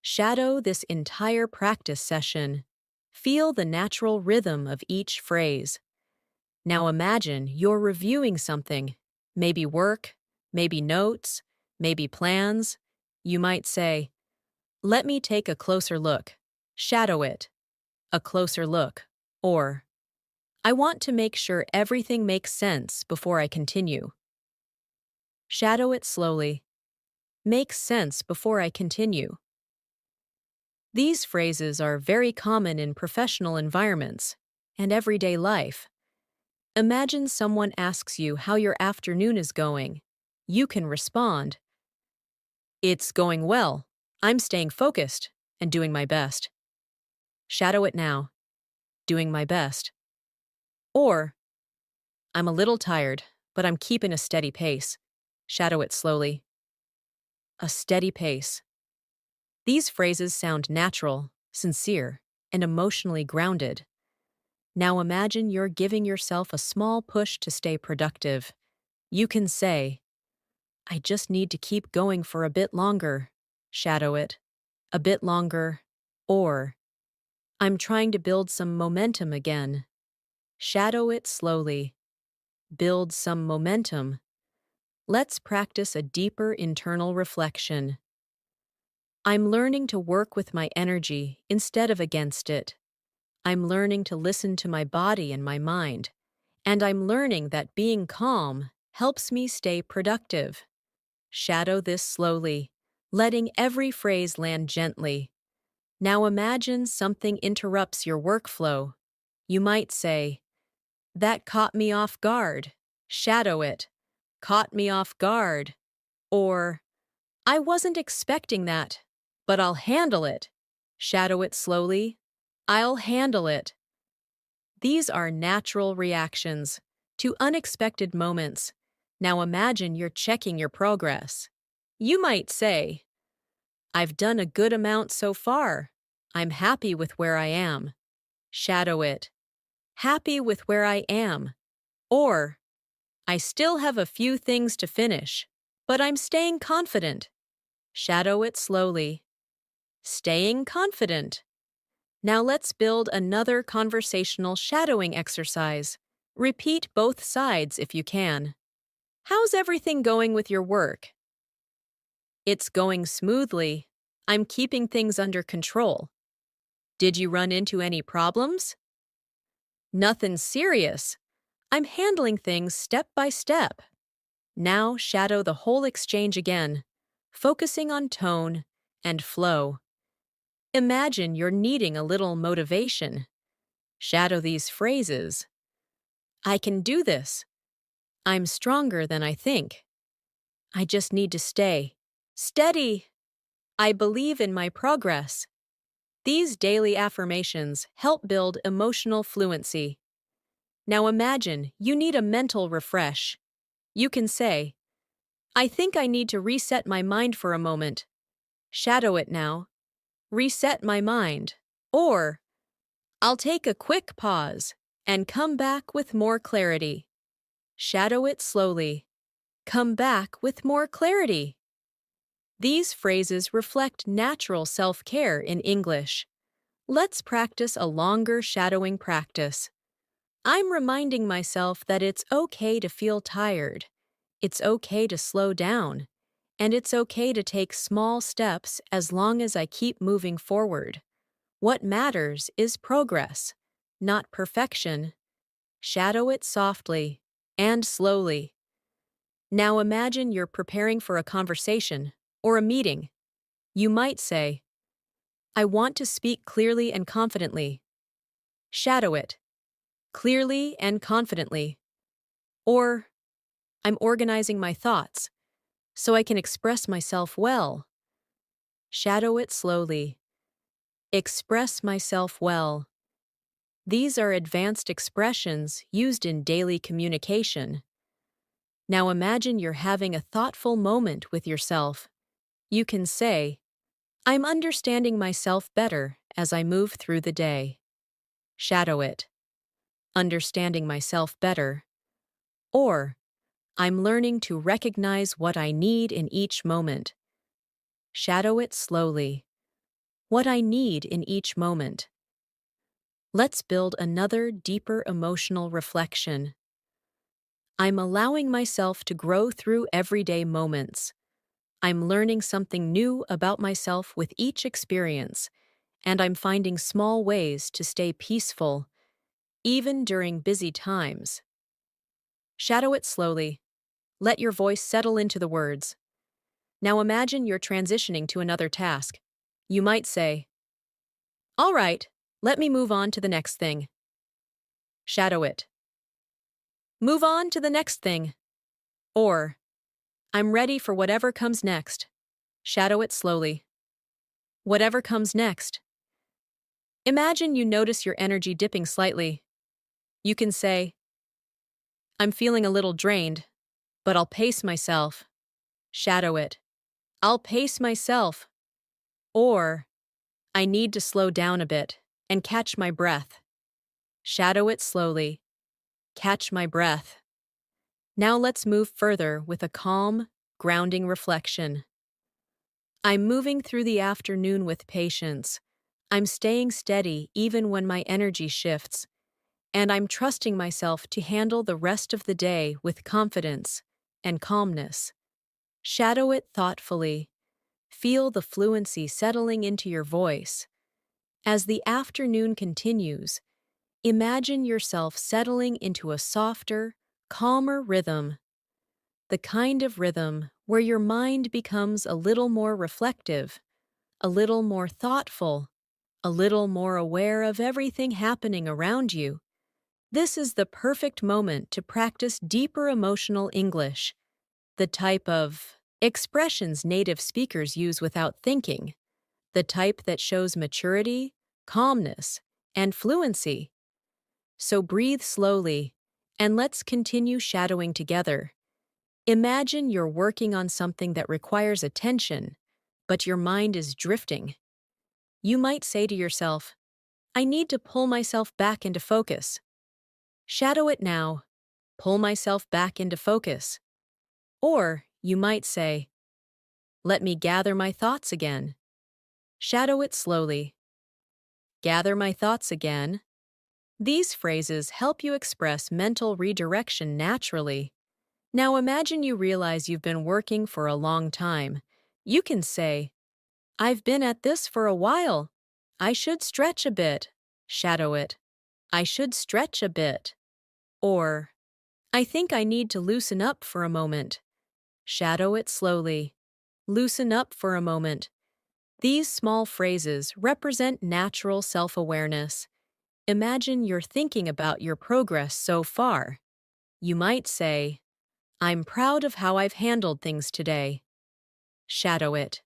Shadow this entire practice session. Feel the natural rhythm of each phrase. Now imagine you're reviewing something, maybe work, maybe notes, maybe plans. You might say, "Let me take a closer look." Shadow it. A closer look. Or, "I want to make sure everything makes sense before I continue." Shadow it slowly. Makes sense before I continue. These phrases are very common in professional environments and everyday life. Imagine someone asks you how your afternoon is going. You can respond, "It's going well. I'm staying focused and doing my best." Shadow it now. Doing my best. Or, "I'm a little tired, but I'm keeping a steady pace." Shadow it slowly. A steady pace. These phrases sound natural, sincere, and emotionally grounded. Now imagine you're giving yourself a small push to stay productive. You can say, "I just need to keep going for a bit longer." Shadow it. A bit longer. Or, "I'm trying to build some momentum again." Shadow it slowly. Build some momentum. Let's practice a deeper internal reflection. I'm learning to work with my energy instead of against it. I'm learning to listen to my body and my mind, And I'm learning that being calm helps me stay productive. Shadow this slowly, letting every phrase land gently. Now imagine something interrupts your workflow. You might say, "That caught me off guard." Shadow it. "Caught me off guard." Or, "I wasn't expecting that, but I'll handle it." Shadow it slowly. "I'll handle it." These are natural reactions to unexpected moments. Now imagine you're checking your progress. You might say, "I've done a good amount so far. I'm happy with where I am." Shadow it. "Happy with where I am." Or, "I still have a few things to finish, but I'm staying confident." Shadow it slowly. Staying confident. Now let's build another conversational shadowing exercise. Repeat both sides if you can. "How's everything going with your work?" "It's going smoothly. I'm keeping things under control." "Did you run into any problems?" "Nothing serious. I'm handling things step by step." Now shadow the whole exchange again, focusing on tone and flow. Imagine you're needing a little motivation. Shadow these phrases. "I can do this." "I'm stronger than I think." "I just need to stay steady." "I believe in my progress." These daily affirmations help build emotional fluency. Now imagine you need a mental refresh. You can say, "I think I need to reset my mind for a moment." Shadow it now. "Reset my mind." Or, "I'll take a quick pause and come back with more clarity." Shadow it slowly. "Come back with more clarity." These phrases reflect natural self-care in English. Let's practice a longer shadowing practice. I'm reminding myself that it's okay to feel tired. It's okay to slow down. And it's okay to take small steps as long as I keep moving forward. What matters is progress, not perfection. Shadow it softly and slowly. Now imagine you're preparing for a conversation or a meeting. You might say, "I want to speak clearly and confidently." Shadow it. Clearly and confidently. Or, "I'm organizing my thoughts so I can express myself well." Shadow it slowly. Express myself well. These are advanced expressions used in daily communication. Now imagine you're having a thoughtful moment with yourself. You can say, "I'm understanding myself better as I move through the day." Shadow it. Understanding myself better. Or, "I'm learning to recognize what I need in each moment." Shadow it slowly. What I need in each moment. Let's build another deeper emotional reflection. I'm allowing myself to grow through everyday moments. I'm learning something new about myself with each experience, and I'm finding small ways to stay peaceful, even during busy times. Shadow it slowly. Let your voice settle into the words. Now imagine you're transitioning to another task. You might say, "All right, let me move on to the next thing." Shadow it. Move on to the next thing. Or, "I'm ready for whatever comes next." Shadow it slowly. Whatever comes next. Imagine you notice your energy dipping slightly. You can say, "I'm feeling a little drained, but I'll pace myself." Shadow it. "I'll pace myself." Or, "I need to slow down a bit and catch my breath." Shadow it slowly. Catch my breath. Now let's move further with a calm, grounding reflection. I'm moving through the afternoon with patience. I'm staying steady even when my energy shifts. And I'm trusting myself to handle the rest of the day with confidence and calmness. Shadow it thoughtfully. Feel the fluency settling into your voice. As the afternoon continues, Imagine yourself settling into a softer, calmer rhythm, the kind of rhythm where your mind becomes a little more reflective, a little more thoughtful, a little more aware of everything happening around you. This is the perfect moment to practice deeper emotional English, the type of expressions native speakers use without thinking, the type that shows maturity, calmness, and fluency. So breathe slowly, and let's continue shadowing together. Imagine you're working on something that requires attention, but your mind is drifting. You might say to yourself, I need to pull myself back into focus. Shadow it now. Pull myself back into focus. Or you might say, let me gather my thoughts again. Shadow it slowly. Gather my thoughts again. These phrases help you express mental redirection naturally. Now imagine you realize you've been working for a long time. You can say, I've been at this for a while. I should stretch a bit. Shadow it. I should stretch a bit. Or, I think I need to loosen up for a moment. Shadow it slowly. Loosen up for a moment. These small phrases represent natural self-awareness. Imagine you're thinking about your progress so far. You might say, I'm proud of how I've handled things today. Shadow it.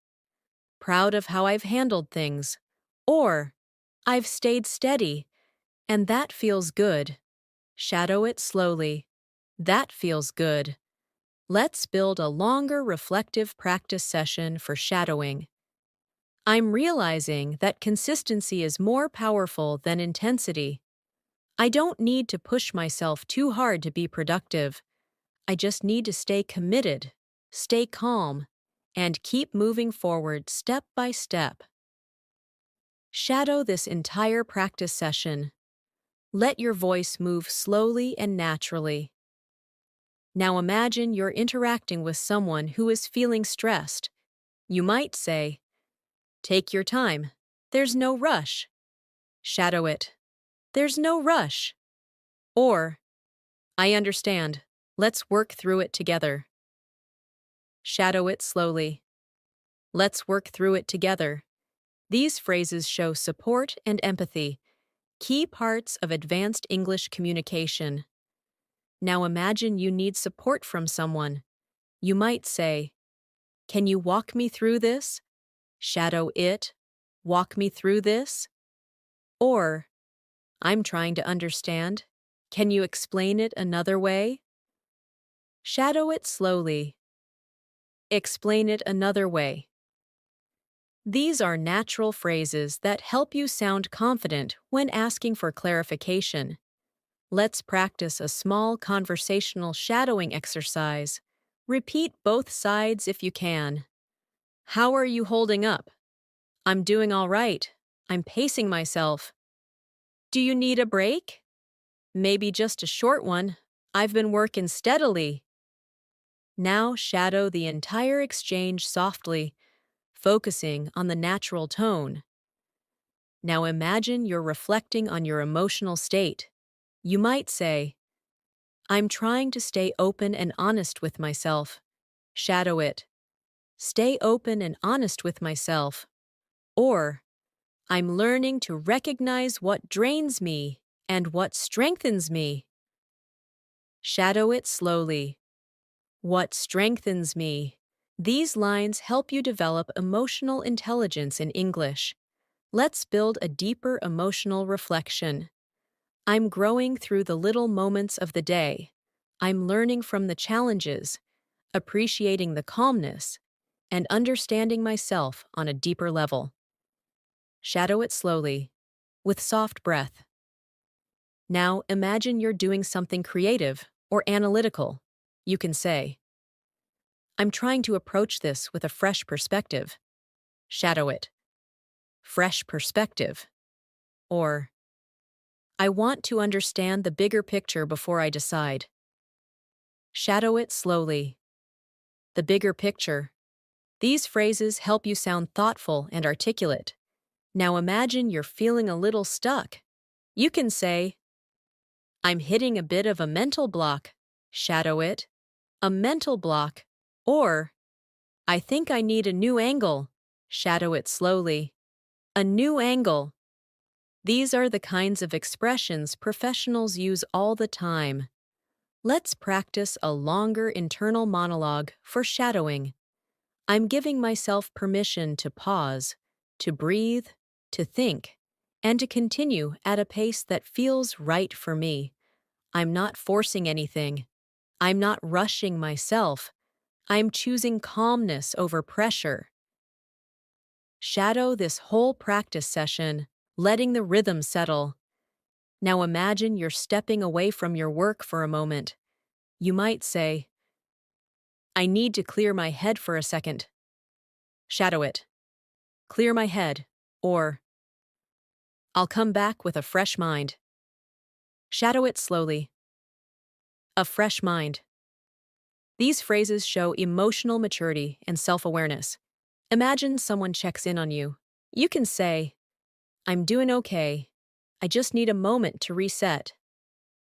Proud of how I've handled things. Or, I've stayed steady, and that feels good. Shadow it slowly. That feels good. Let's build a longer reflective practice session for shadowing. I'm realizing that consistency is more powerful than intensity. I don't need to push myself too hard to be productive. I just need to stay committed, stay calm, and keep moving forward step by step. Shadow this entire practice session. Let your voice move slowly and naturally. Now imagine you're interacting with someone who is feeling stressed. You might say, take your time. There's no rush. Shadow it. There's no rush. Or, I understand. Let's work through it together. Shadow it slowly. Let's work through it together. These phrases show support and empathy, key parts of advanced English communication. Now imagine you need support from someone. You might say, can you walk me through this? Shadow it. Walk me through this. Or, I'm trying to understand. Can you explain it another way? Shadow it slowly. Explain it another way. These are natural phrases that help you sound confident when asking for clarification. Let's practice a small conversational shadowing exercise. Repeat both sides if you can. How are you holding up? I'm doing all right. I'm pacing myself. Do you need a break? Maybe just a short one. I've been working steadily. Now shadow the entire exchange softly, focusing on the natural tone. Now imagine you're reflecting on your emotional state. You might say, I'm trying to stay open and honest with myself. Shadow it. Stay open and honest with myself. Or, I'm learning to recognize what drains me and what strengthens me. Shadow it slowly. What strengthens me? These lines help you develop emotional intelligence in English. Let's build a deeper emotional reflection. I'm growing through the little moments of the day. I'm learning from the challenges, appreciating the calmness, and understanding myself on a deeper level. Shadow it slowly, with soft breath. Now imagine you're doing something creative or analytical. You can say, I'm trying to approach this with a fresh perspective. Shadow it. Fresh perspective. Or, I want to understand the bigger picture before I decide. Shadow it slowly. The bigger picture. These phrases help you sound thoughtful and articulate. Now imagine you're feeling a little stuck. You can say, I'm hitting a bit of a mental block. Shadow it. A mental block. Or, I think I need a new angle. Shadow it slowly. A new angle. These are the kinds of expressions professionals use all the time. Let's practice a longer internal monologue for shadowing. I'm giving myself permission to pause, to breathe, to think, and to continue at a pace that feels right for me. I'm not forcing anything. I'm not rushing myself. I'm choosing calmness over pressure. Shadow this whole practice session, letting the rhythm settle. Now imagine you're stepping away from your work for a moment. You might say, I need to clear my head for a second. Shadow it. Clear my head. Or, I'll come back with a fresh mind. Shadow it slowly. A fresh mind. These phrases show emotional maturity and self-awareness. Imagine someone checks in on you. You can say, I'm doing okay. I just need a moment to reset.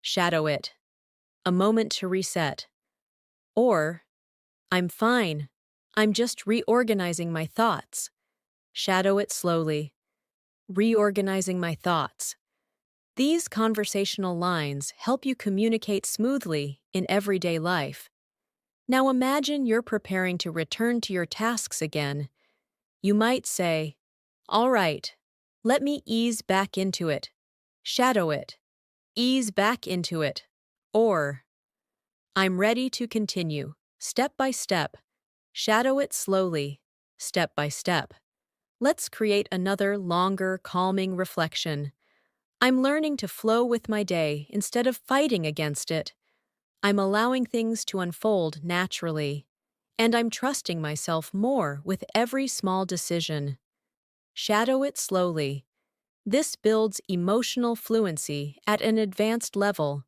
Shadow it. A moment to reset. Or, I'm fine. I'm just reorganizing my thoughts. Shadow it slowly. Reorganizing my thoughts. These conversational lines help you communicate smoothly in everyday life. Now imagine you're preparing to return to your tasks again. You might say, all right, let me ease back into it. Shadow it. Ease back into it. Or, I'm ready to continue, step by step. Shadow it slowly, step by step. Let's create another longer, calming reflection. I'm learning to flow with my day instead of fighting against it. I'm allowing things to unfold naturally. And I'm trusting myself more with every small decision. Shadow it slowly. This builds emotional fluency at an advanced level.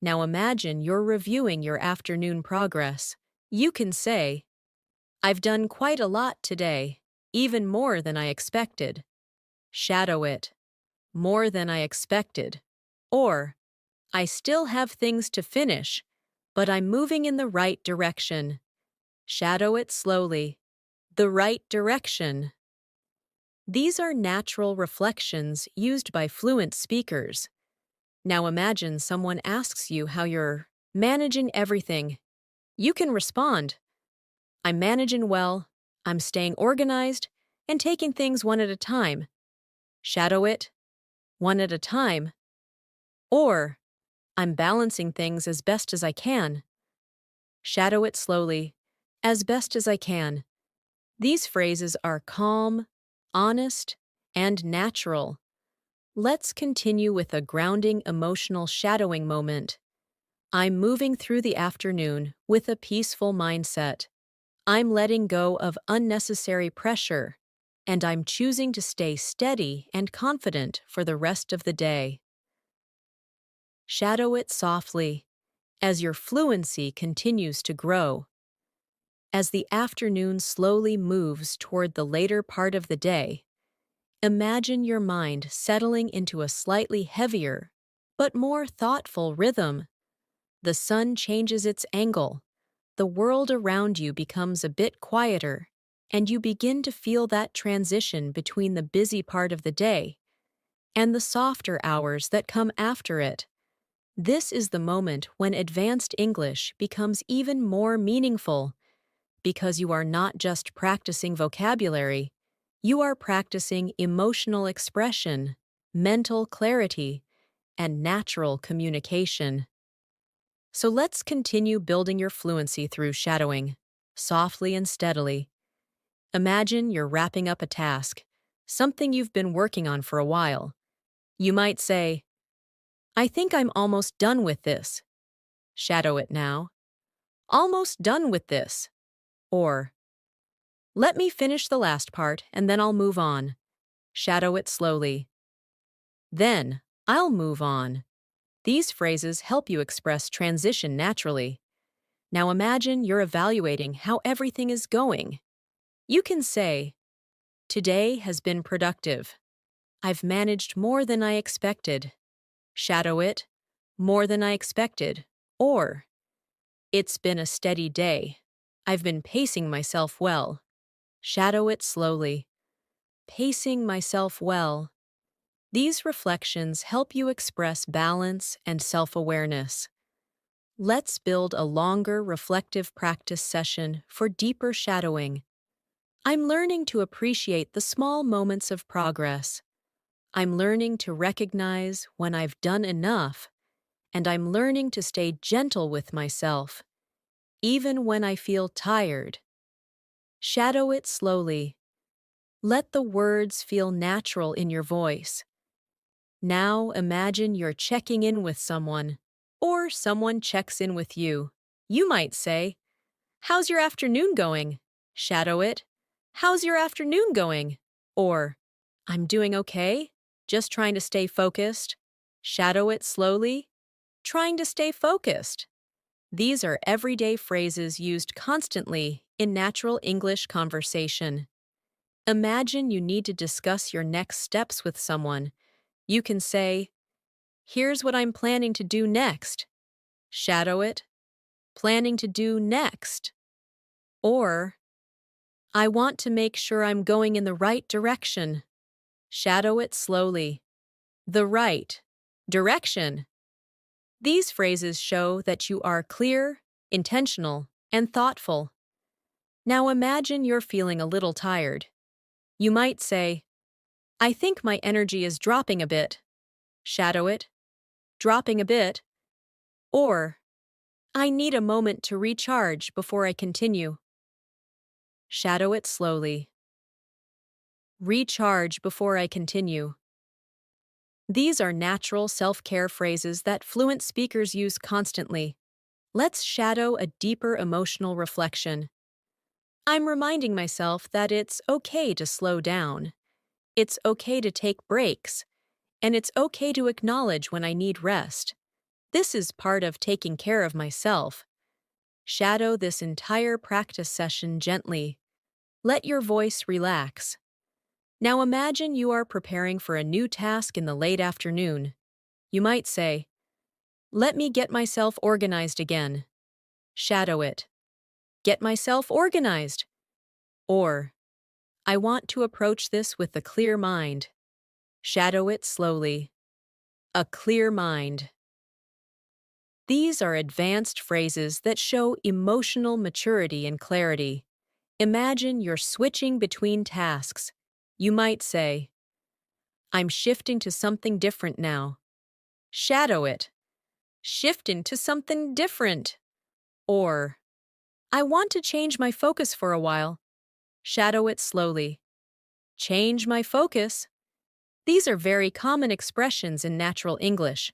Now imagine you're reviewing your afternoon progress. You can say, I've done quite a lot today, even more than I expected. Shadow it. More than I expected. Or, I still have things to finish, but I'm moving in the right direction. Shadow it slowly. The right direction. These are natural reflections used by fluent speakers. Now imagine someone asks you how you're managing everything. You can respond, I'm managing well, I'm staying organized, and taking things one at a time. Shadow it, one at a time. Or, I'm balancing things as best as I can. Shadow it slowly, as best as I can. These phrases are calm, honest, and natural. Let's continue with a grounding emotional shadowing moment. I'm moving through the afternoon with a peaceful mindset. I'm letting go of unnecessary pressure, and I'm choosing to stay steady and confident for the rest of the day. Shadow it softly as your fluency continues to grow. As the afternoon slowly moves toward the later part of the day, imagine your mind settling into a slightly heavier but more thoughtful rhythm. The sun changes its angle, the world around you becomes a bit quieter, and you begin to feel that transition between the busy part of the day and the softer hours that come after it. This is the moment when advanced English becomes even more meaningful because you are not just practicing vocabulary, you are practicing emotional expression, mental clarity, and natural communication. So let's continue building your fluency through shadowing, softly and steadily. Imagine you're wrapping up a task, something you've been working on for a while. You might say, I think I'm almost done with this. Shadow it now. Almost done with this. Or, let me finish the last part and then I'll move on. Shadow it slowly. Then, I'll move on. These phrases help you express transition naturally. Now imagine you're evaluating how everything is going. You can say, today has been productive. I've managed more than I expected. Shadow it. more than I expected. Or, it's been a steady day. I've been pacing myself well. Shadow it slowly. Pacing myself well. These reflections help you express balance and self-awareness. Let's build a longer reflective practice session for deeper shadowing. I'm learning to appreciate the small moments of progress. I'm learning to recognize when I've done enough, and I'm learning to stay gentle with myself, even when I feel tired. Shadow it slowly. Let the words feel natural in your voice. Now imagine you're checking in with someone, or someone checks in with you. You might say, "How's your afternoon going?" Shadow it. "How's your afternoon going?" Or, "I'm doing okay, just trying to stay focused." Shadow it slowly. Trying to stay focused. These are everyday phrases used constantly in natural English conversation. Imagine you need to discuss your next steps with someone. You can say, "Here's what I'm planning to do next." Shadow it. Planning to do next. Or, "I want to make sure I'm going in the right direction." Shadow it slowly. The right direction. These phrases show that you are clear, intentional, and thoughtful. Now imagine you're feeling a little tired. You might say, "I think my energy is dropping a bit." Shadow it. Dropping a bit. Or, "I need a moment to recharge before I continue." Shadow it slowly. Recharge before I continue. These are natural self-care phrases that fluent speakers use constantly. Let's shadow a deeper emotional reflection. I'm reminding myself that it's okay to slow down. It's okay to take breaks. And it's okay to acknowledge when I need rest. This is part of taking care of myself. Shadow this entire practice session gently. Let your voice relax. Now imagine you are preparing for a new task in the late afternoon. You might say, "Let me get myself organized again." Shadow it. Get myself organized. Or, "I want to approach this with a clear mind." Shadow it slowly. A clear mind. These are advanced phrases that show emotional maturity and clarity. Imagine you're switching between tasks. You might say, "I'm shifting to something different now." Shadow it. Shift into something different. Or, "I want to change my focus for a while." Shadow it slowly. Change my focus. These are very common expressions in natural English.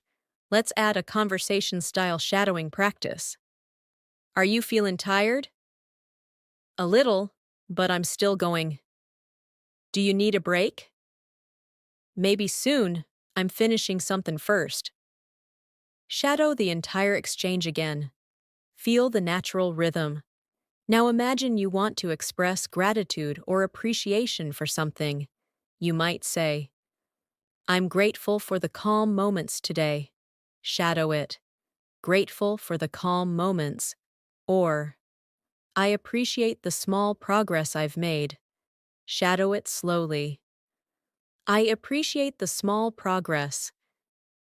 Let's add a conversation-style shadowing practice. Are you feeling tired? A little, but I'm still going. Do you need a break? Maybe soon. I'm finishing something first. Shadow the entire exchange again. Feel the natural rhythm. Now imagine you want to express gratitude or appreciation for something. You might say, "I'm grateful for the calm moments today." Shadow it. Grateful for the calm moments. Or, "I appreciate the small progress I've made." Shadow it slowly. I appreciate the small progress.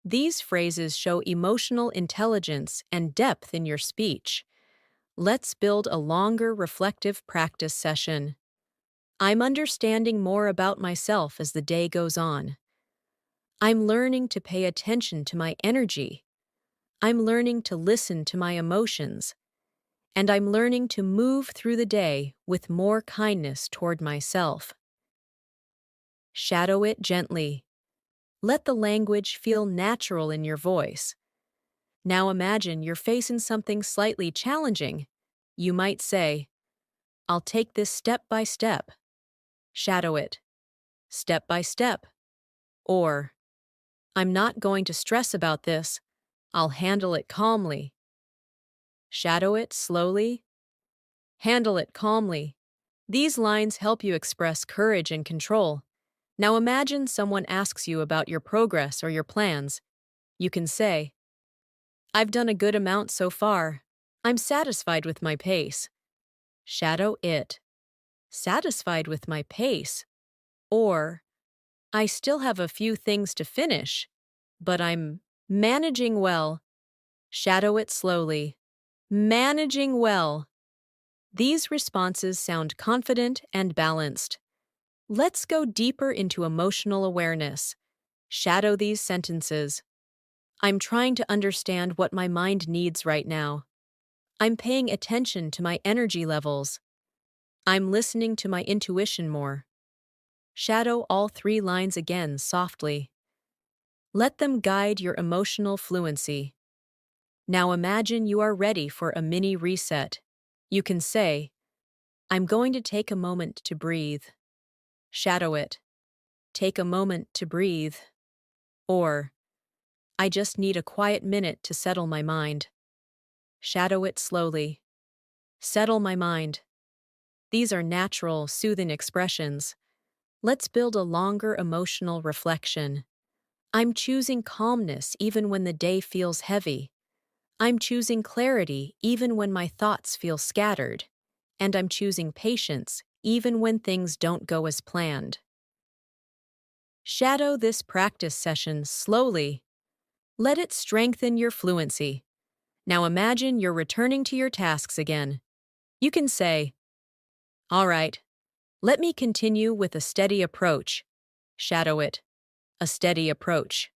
These phrases show emotional intelligence and depth in your speech. Let's build a longer reflective practice session. I'm understanding more about myself as the day goes on. I'm learning to pay attention to my energy. I'm learning to listen to my emotions. And I'm learning to move through the day with more kindness toward myself. Shadow it gently. Let the language feel natural in your voice. Now imagine you're facing something slightly challenging. You might say, "I'll take this step by step." Shadow it. Step by step. Or, "I'm not going to stress about this. I'll handle it calmly." Shadow it slowly. Handle it calmly. These lines help you express courage and control. Now imagine someone asks you about your progress or your plans. You can say, I've done a good amount so far. I'm satisfied with my pace. Shadow it. Satisfied with my pace. Or, I still have a few things to finish, but I'm managing well. Shadow it slowly. Managing well. These responses sound confident and balanced. Let's go deeper into emotional awareness. Shadow these sentences. I'm trying to understand what my mind needs right now. I'm paying attention to my energy levels. I'm listening to my intuition more. Shadow all three lines again softly. Let them guide your emotional fluency. Now imagine you are ready for a mini reset. You can say, I'm going to take a moment to breathe. Shadow it. Take a moment to breathe. Or, I just need a quiet minute to settle my mind. Shadow it slowly. Settle my mind. These are natural, soothing expressions. Let's build a longer emotional reflection. I'm choosing calmness even when the day feels heavy. I'm choosing clarity even when my thoughts feel scattered. And I'm choosing patience even when things don't go as planned. Shadow this practice session slowly. Let it strengthen your fluency. Now imagine you're returning to your tasks again. You can say, all right, let me continue with a steady approach. Shadow it. A steady approach.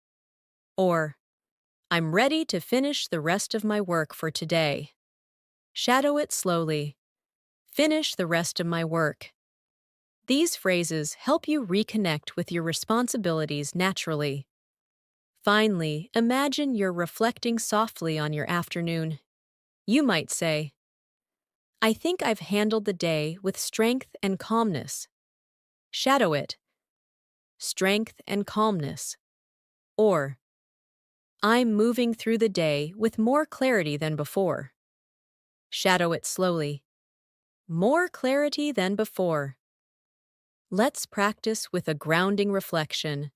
Or, I'm ready to finish the rest of my work for today. Shadow it slowly. Finish the rest of my work. These phrases help you reconnect with your responsibilities naturally. Finally, imagine you're reflecting softly on your afternoon. You might say, I think I've handled the day with strength and calmness. Shadow it. Strength and calmness. Or, I'm moving through the day with more clarity than before. Shadow it slowly. More clarity than before. Let's practice with a grounding reflection.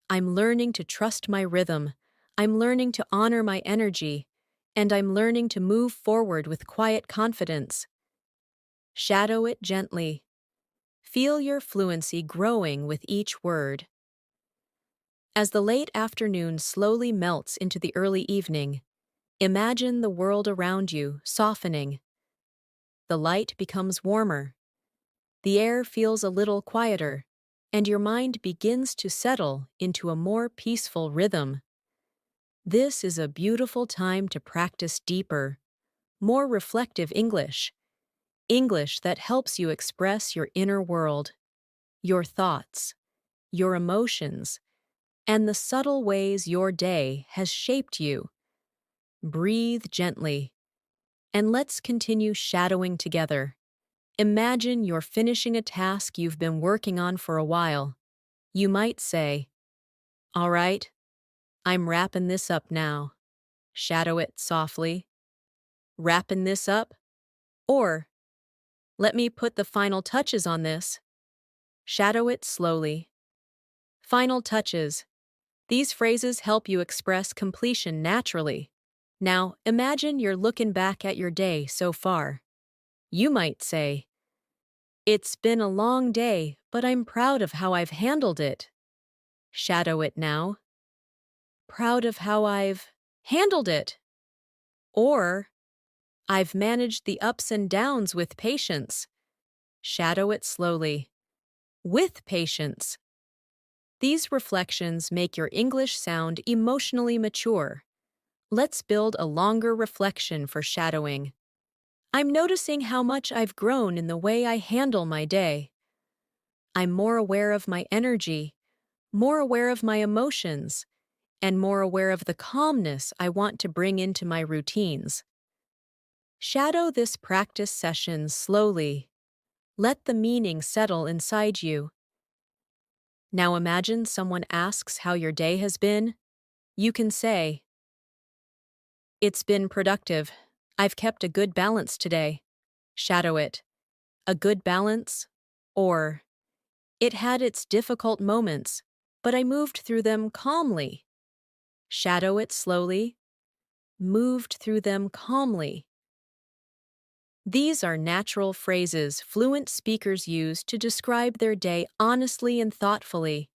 I'm learning to trust my rhythm. I'm learning to honor my energy. And I'm learning to move forward with quiet confidence. Shadow it gently. Feel your fluency growing with each word. As the late afternoon slowly melts into the early evening, imagine the world around you softening. The light becomes warmer. The air feels a little quieter, and your mind begins to settle into a more peaceful rhythm. This is a beautiful time to practice deeper, more reflective English. English that helps you express your inner world, your thoughts, your emotions, and the subtle ways your day has shaped you. Breathe gently, and let's continue shadowing together. Imagine you're finishing a task you've been working on for a while. You might say, all right, I'm wrapping this up now. Shadow it softly. Wrapping this up? Or, let me put the final touches on this. Shadow it slowly. Final touches. These phrases help you express completion naturally. Now, imagine you're looking back at your day so far. You might say, it's been a long day, but I'm proud of how I've handled it. Shadow it now. Proud of how I've handled it. Or, I've managed the ups and downs with patience. Shadow it slowly. With patience. These reflections make your English sound emotionally mature. Let's build a longer reflection for shadowing. I'm noticing how much I've grown in the way I handle my day. I'm more aware of my energy, more aware of my emotions, and more aware of the calmness I want to bring into my routines. Shadow this practice session slowly. Let the meaning settle inside you. Now imagine someone asks how your day has been. You can say, it's been productive. I've kept a good balance today. Shadow it. A good balance? Or, it had its difficult moments, but I moved through them calmly. Shadow it slowly. moved through them calmly. These are natural phrases fluent speakers use to describe their day honestly and thoughtfully.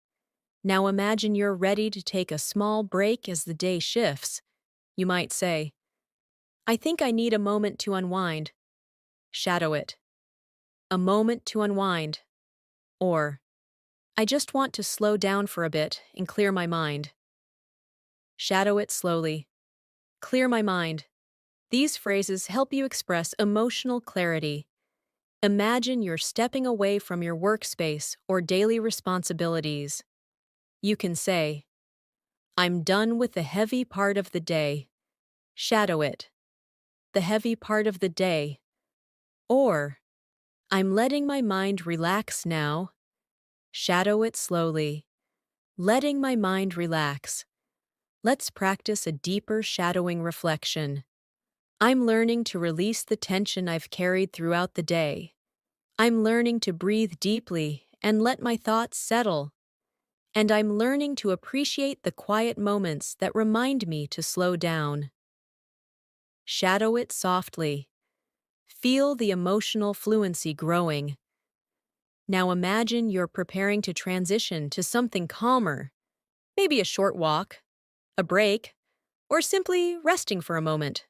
Now imagine you're ready to take a small break as the day shifts. You might say, I think I need a moment to unwind. Shadow it. A moment to unwind. Or, I just want to slow down for a bit and clear my mind. Shadow it slowly. Clear my mind. These phrases help you express emotional clarity. Imagine you're stepping away from your workspace or daily responsibilities. You can say, I'm done with the heavy part of the day. Shadow it. The heavy part of the day. Or, I'm letting my mind relax now. Shadow it slowly. Letting my mind relax. Let's practice a deeper shadowing reflection. I'm learning to release the tension I've carried throughout the day. I'm learning to breathe deeply and let my thoughts settle. And I'm learning to appreciate the quiet moments that remind me to slow down. Shadow it softly. Feel the emotional fluency growing. Now imagine you're preparing to transition to something calmer, maybe a short walk, a break, or simply resting for a moment.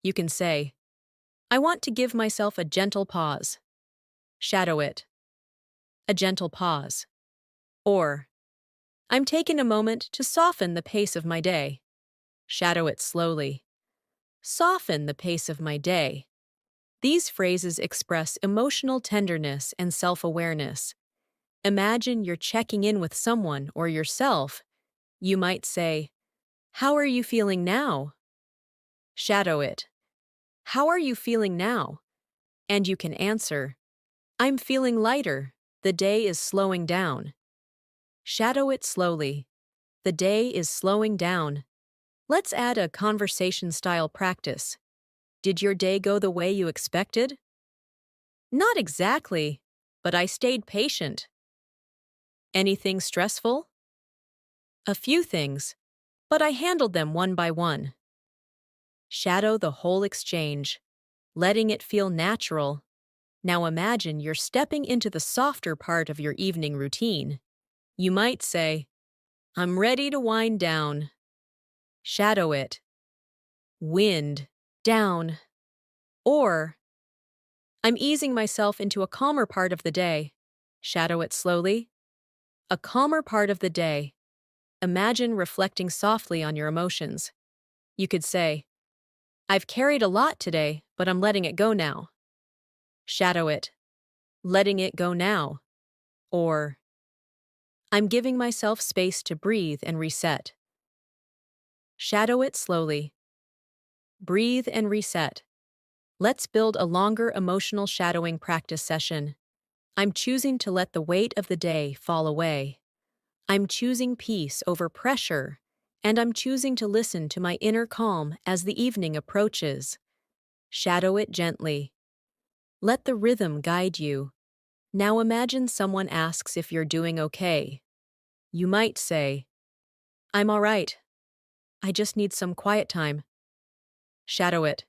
You can say, I want to give myself a gentle pause. Shadow it. A gentle pause. Or, I'm taking a moment to soften the pace of my day. Shadow it slowly. Soften the pace of my day. These phrases express emotional tenderness and self-awareness. Imagine you're checking in with someone or yourself. You might say, How are you feeling now? Shadow it. How are you feeling now? And you can answer, I'm feeling lighter. The day is slowing down. Shadow it slowly. The day is slowing down. Let's add a conversation-style practice. Did your day go the way you expected? Not exactly, but I stayed patient. Anything stressful? A few things, but I handled them one by one. Shadow the whole exchange, letting it feel natural. Now imagine you're stepping into the softer part of your evening routine. You might say, I'm ready to wind down. Shadow it. Wind down. Or, I'm easing myself into a calmer part of the day. Shadow it slowly. A calmer part of the day. Imagine reflecting softly on your emotions. You could say, I've carried a lot today, but I'm letting it go now. Shadow it. Letting it go now. Or, I'm giving myself space to breathe and reset. Shadow it slowly. Breathe and reset. Let's build a longer emotional shadowing practice session. I'm choosing to let the weight of the day fall away. I'm choosing peace over pressure, and I'm choosing to listen to my inner calm as the evening approaches. Shadow it gently. Let the rhythm guide you. Now imagine someone asks if you're doing okay. You might say, I'm all right. I just need some quiet time. Shadow it.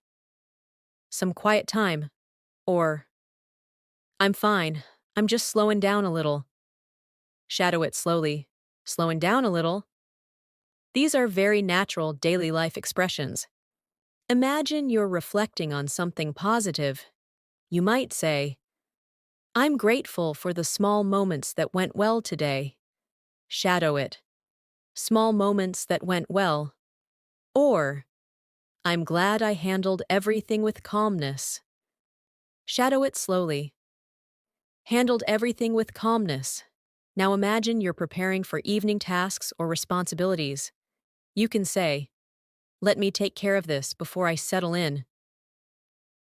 Some quiet time. Or, I'm fine. I'm just slowing down a little. Shadow it slowly. Slowing down a little. These are very natural daily life expressions. Imagine you're reflecting on something positive. You might say, I'm grateful for the small moments that went well today. Shadow it. Small moments that went well. Or, I'm glad I handled everything with calmness. Shadow it slowly. Handled everything with calmness. Now imagine you're preparing for evening tasks or responsibilities. You can say, let me take care of this before I settle in.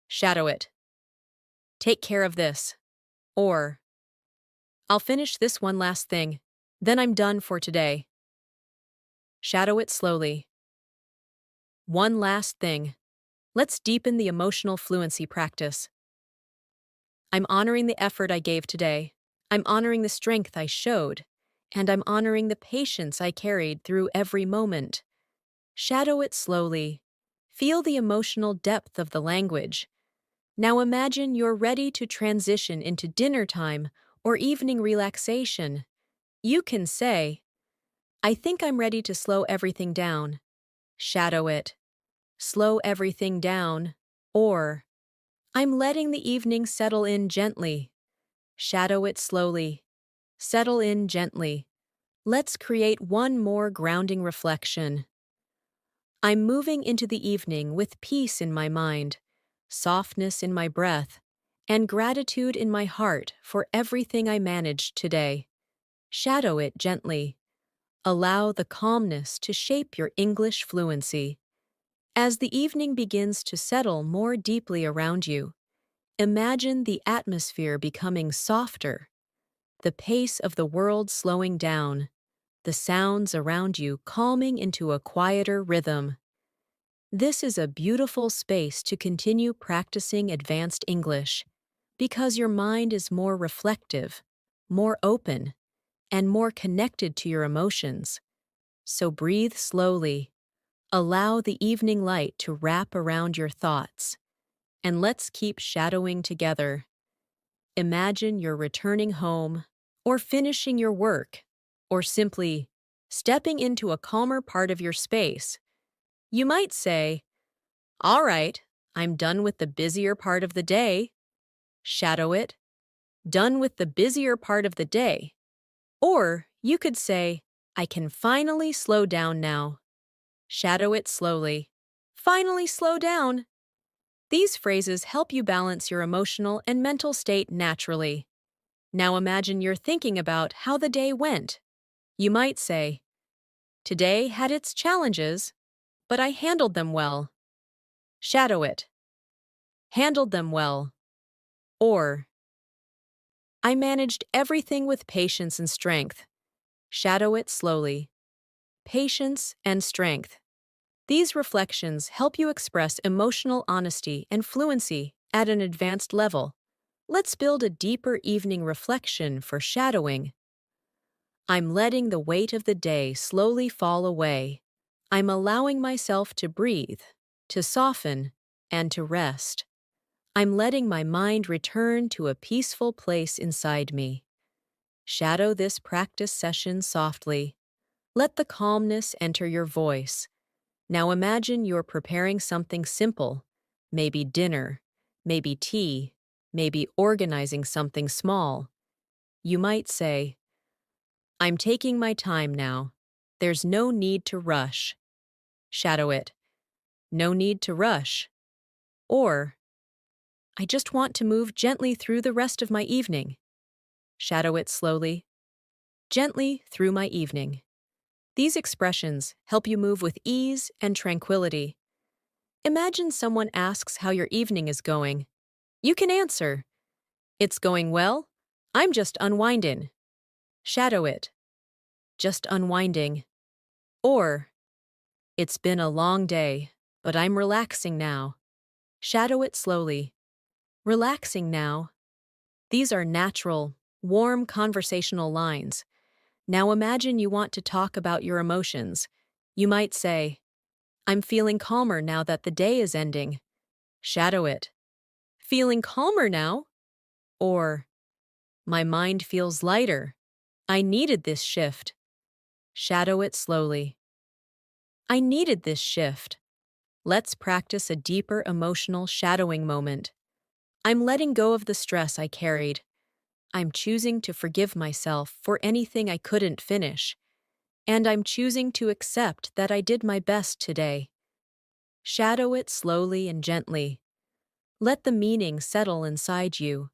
Shadow it. Take care of this. Or, I'll finish this one last thing, then I'm done for today. Shadow it slowly. One last thing. Let's deepen the emotional fluency practice. I'm honoring the effort I gave today. I'm honoring the strength I showed. And I'm honoring the patience I carried through every moment. Shadow it slowly. Feel the emotional depth of the language. Now imagine you're ready to transition into dinner time or evening relaxation. You can say, I think I'm ready to slow everything down. Shadow it. Slow everything down. Or, I'm letting the evening settle in gently. Shadow it slowly. Settle in gently. Let's create one more grounding reflection. I'm moving into the evening with peace in my mind, softness in my breath, and gratitude in my heart for everything I managed today. Shadow it gently. Allow the calmness to shape your English fluency. As the evening begins to settle more deeply around you, imagine the atmosphere becoming softer, the pace of the world slowing down, the sounds around you calming into a quieter rhythm. This is a beautiful space to continue practicing advanced English because your mind is more reflective, more open, and more connected to your emotions. So breathe slowly. Allow the evening light to wrap around your thoughts. And let's keep shadowing together. Imagine you're returning home, or finishing your work, or simply stepping into a calmer part of your space. You might say, all right, I'm done with the busier part of the day. Shadow it. Done with the busier part of the day. Or you could say, I can finally slow down now. Shadow it slowly. Finally slow down. These phrases help you balance your emotional and mental state naturally. Now imagine you're thinking about how the day went. You might say, today had its challenges, but I handled them well. Shadow it. Handled them well. Or, I managed everything with patience and strength. Shadow it slowly. Patience and strength. These reflections help you express emotional honesty and fluency at an advanced level. Let's build a deeper evening reflection for shadowing. I'm letting the weight of the day slowly fall away. I'm allowing myself to breathe, to soften, and to rest. I'm letting my mind return to a peaceful place inside me. Shadow this practice session softly. Let the calmness enter your voice. Now imagine you're preparing something simple, maybe dinner, maybe tea, maybe organizing something small. You might say, I'm taking my time now. There's no need to rush. Shadow it. No need to rush. Or, I just want to move gently through the rest of my evening. Shadow it slowly. Gently through my evening. These expressions help you move with ease and tranquility. Imagine someone asks how your evening is going. You can answer, it's going well. I'm just unwinding. Shadow it. Just unwinding. Or, it's been a long day, but I'm relaxing now. Shadow it slowly. Relaxing now. These are natural, warm conversational lines. Now imagine you want to talk about your emotions. You might say, I'm feeling calmer now that the day is ending. Shadow it. Feeling calmer now? Or, my mind feels lighter. I needed this shift. Shadow it slowly. I needed this shift. Let's practice a deeper emotional shadowing moment. I'm letting go of the stress I carried. I'm choosing to forgive myself for anything I couldn't finish. And I'm choosing to accept that I did my best today. Shadow it slowly and gently. Let the meaning settle inside you.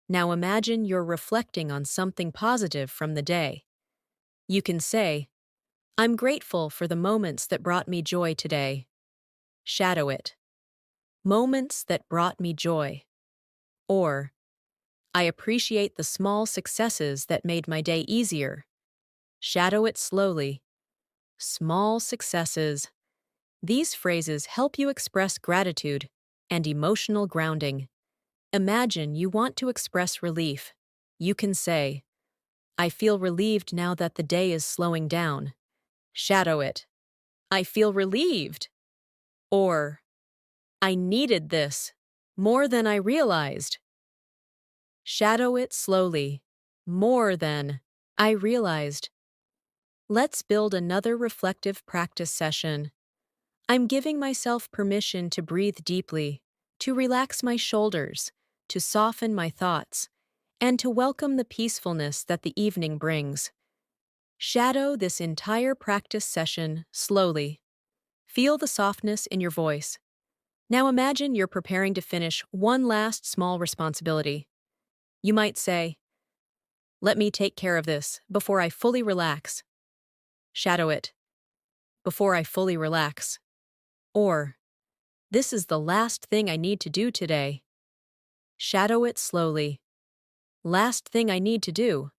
Now imagine you're reflecting on something positive from the day. You can say, I'm grateful for the moments that brought me joy today. Shadow it. Moments that brought me joy. Or, I appreciate the small successes that made my day easier. Shadow it slowly. Small successes. These phrases help you express gratitude and emotional grounding. Imagine you want to express relief. You can say, I feel relieved now that the day is slowing down. Shadow it. I feel relieved. Or, I needed this more than I realized. Shadow it slowly. More than I realized. Let's build another reflective practice session. I'm giving myself permission to breathe deeply, to relax my shoulders, to soften my thoughts, and to welcome the peacefulness that the evening brings. Shadow this entire practice session slowly. Feel the softness in your voice. Now imagine you're preparing to finish one last small responsibility. You might say, "Let me take care of this before I fully relax." Shadow it. Before I fully relax. Or, this is the last thing I need to do today. Shadow it slowly. Last thing I need to do.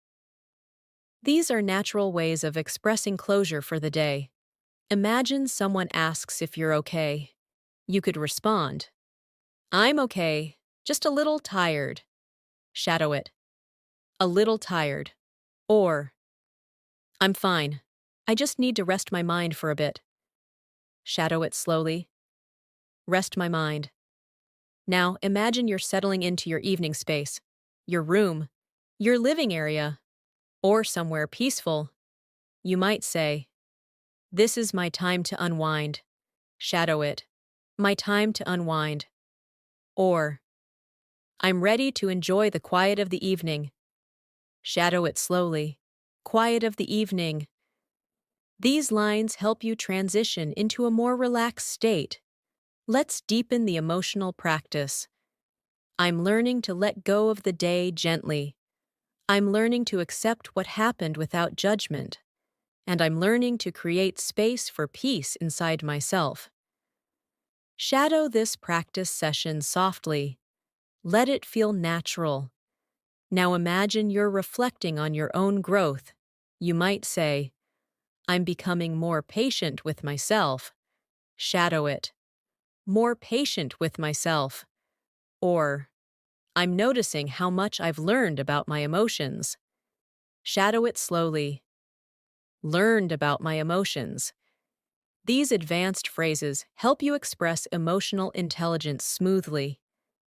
These are natural ways of expressing closure for the day. Imagine someone asks if you're okay. You could respond, "I'm okay, just a little tired." Shadow it. A little tired. Or, "I'm fine. I just need to rest my mind for a bit." Shadow it slowly. Rest my mind. Now imagine you're settling into your evening space, your room, your living area, or somewhere peaceful. You might say, "This is my time to unwind." Shadow it. My time to unwind. Or, "I'm ready to enjoy the quiet of the evening." Shadow it slowly. Quiet of the evening. These lines help you transition into a more relaxed state. Let's deepen the emotional practice. I'm learning to let go of the day gently. I'm learning to accept what happened without judgment. And I'm learning to create space for peace inside myself. Shadow this practice session softly. Let it feel natural. Now imagine you're reflecting on your own growth. You might say, "I'm becoming more patient with myself." Shadow it. More patient with myself. Or, "I'm noticing how much I've learned about my emotions." Shadow it slowly. Learned about my emotions. These advanced phrases help you express emotional intelligence smoothly.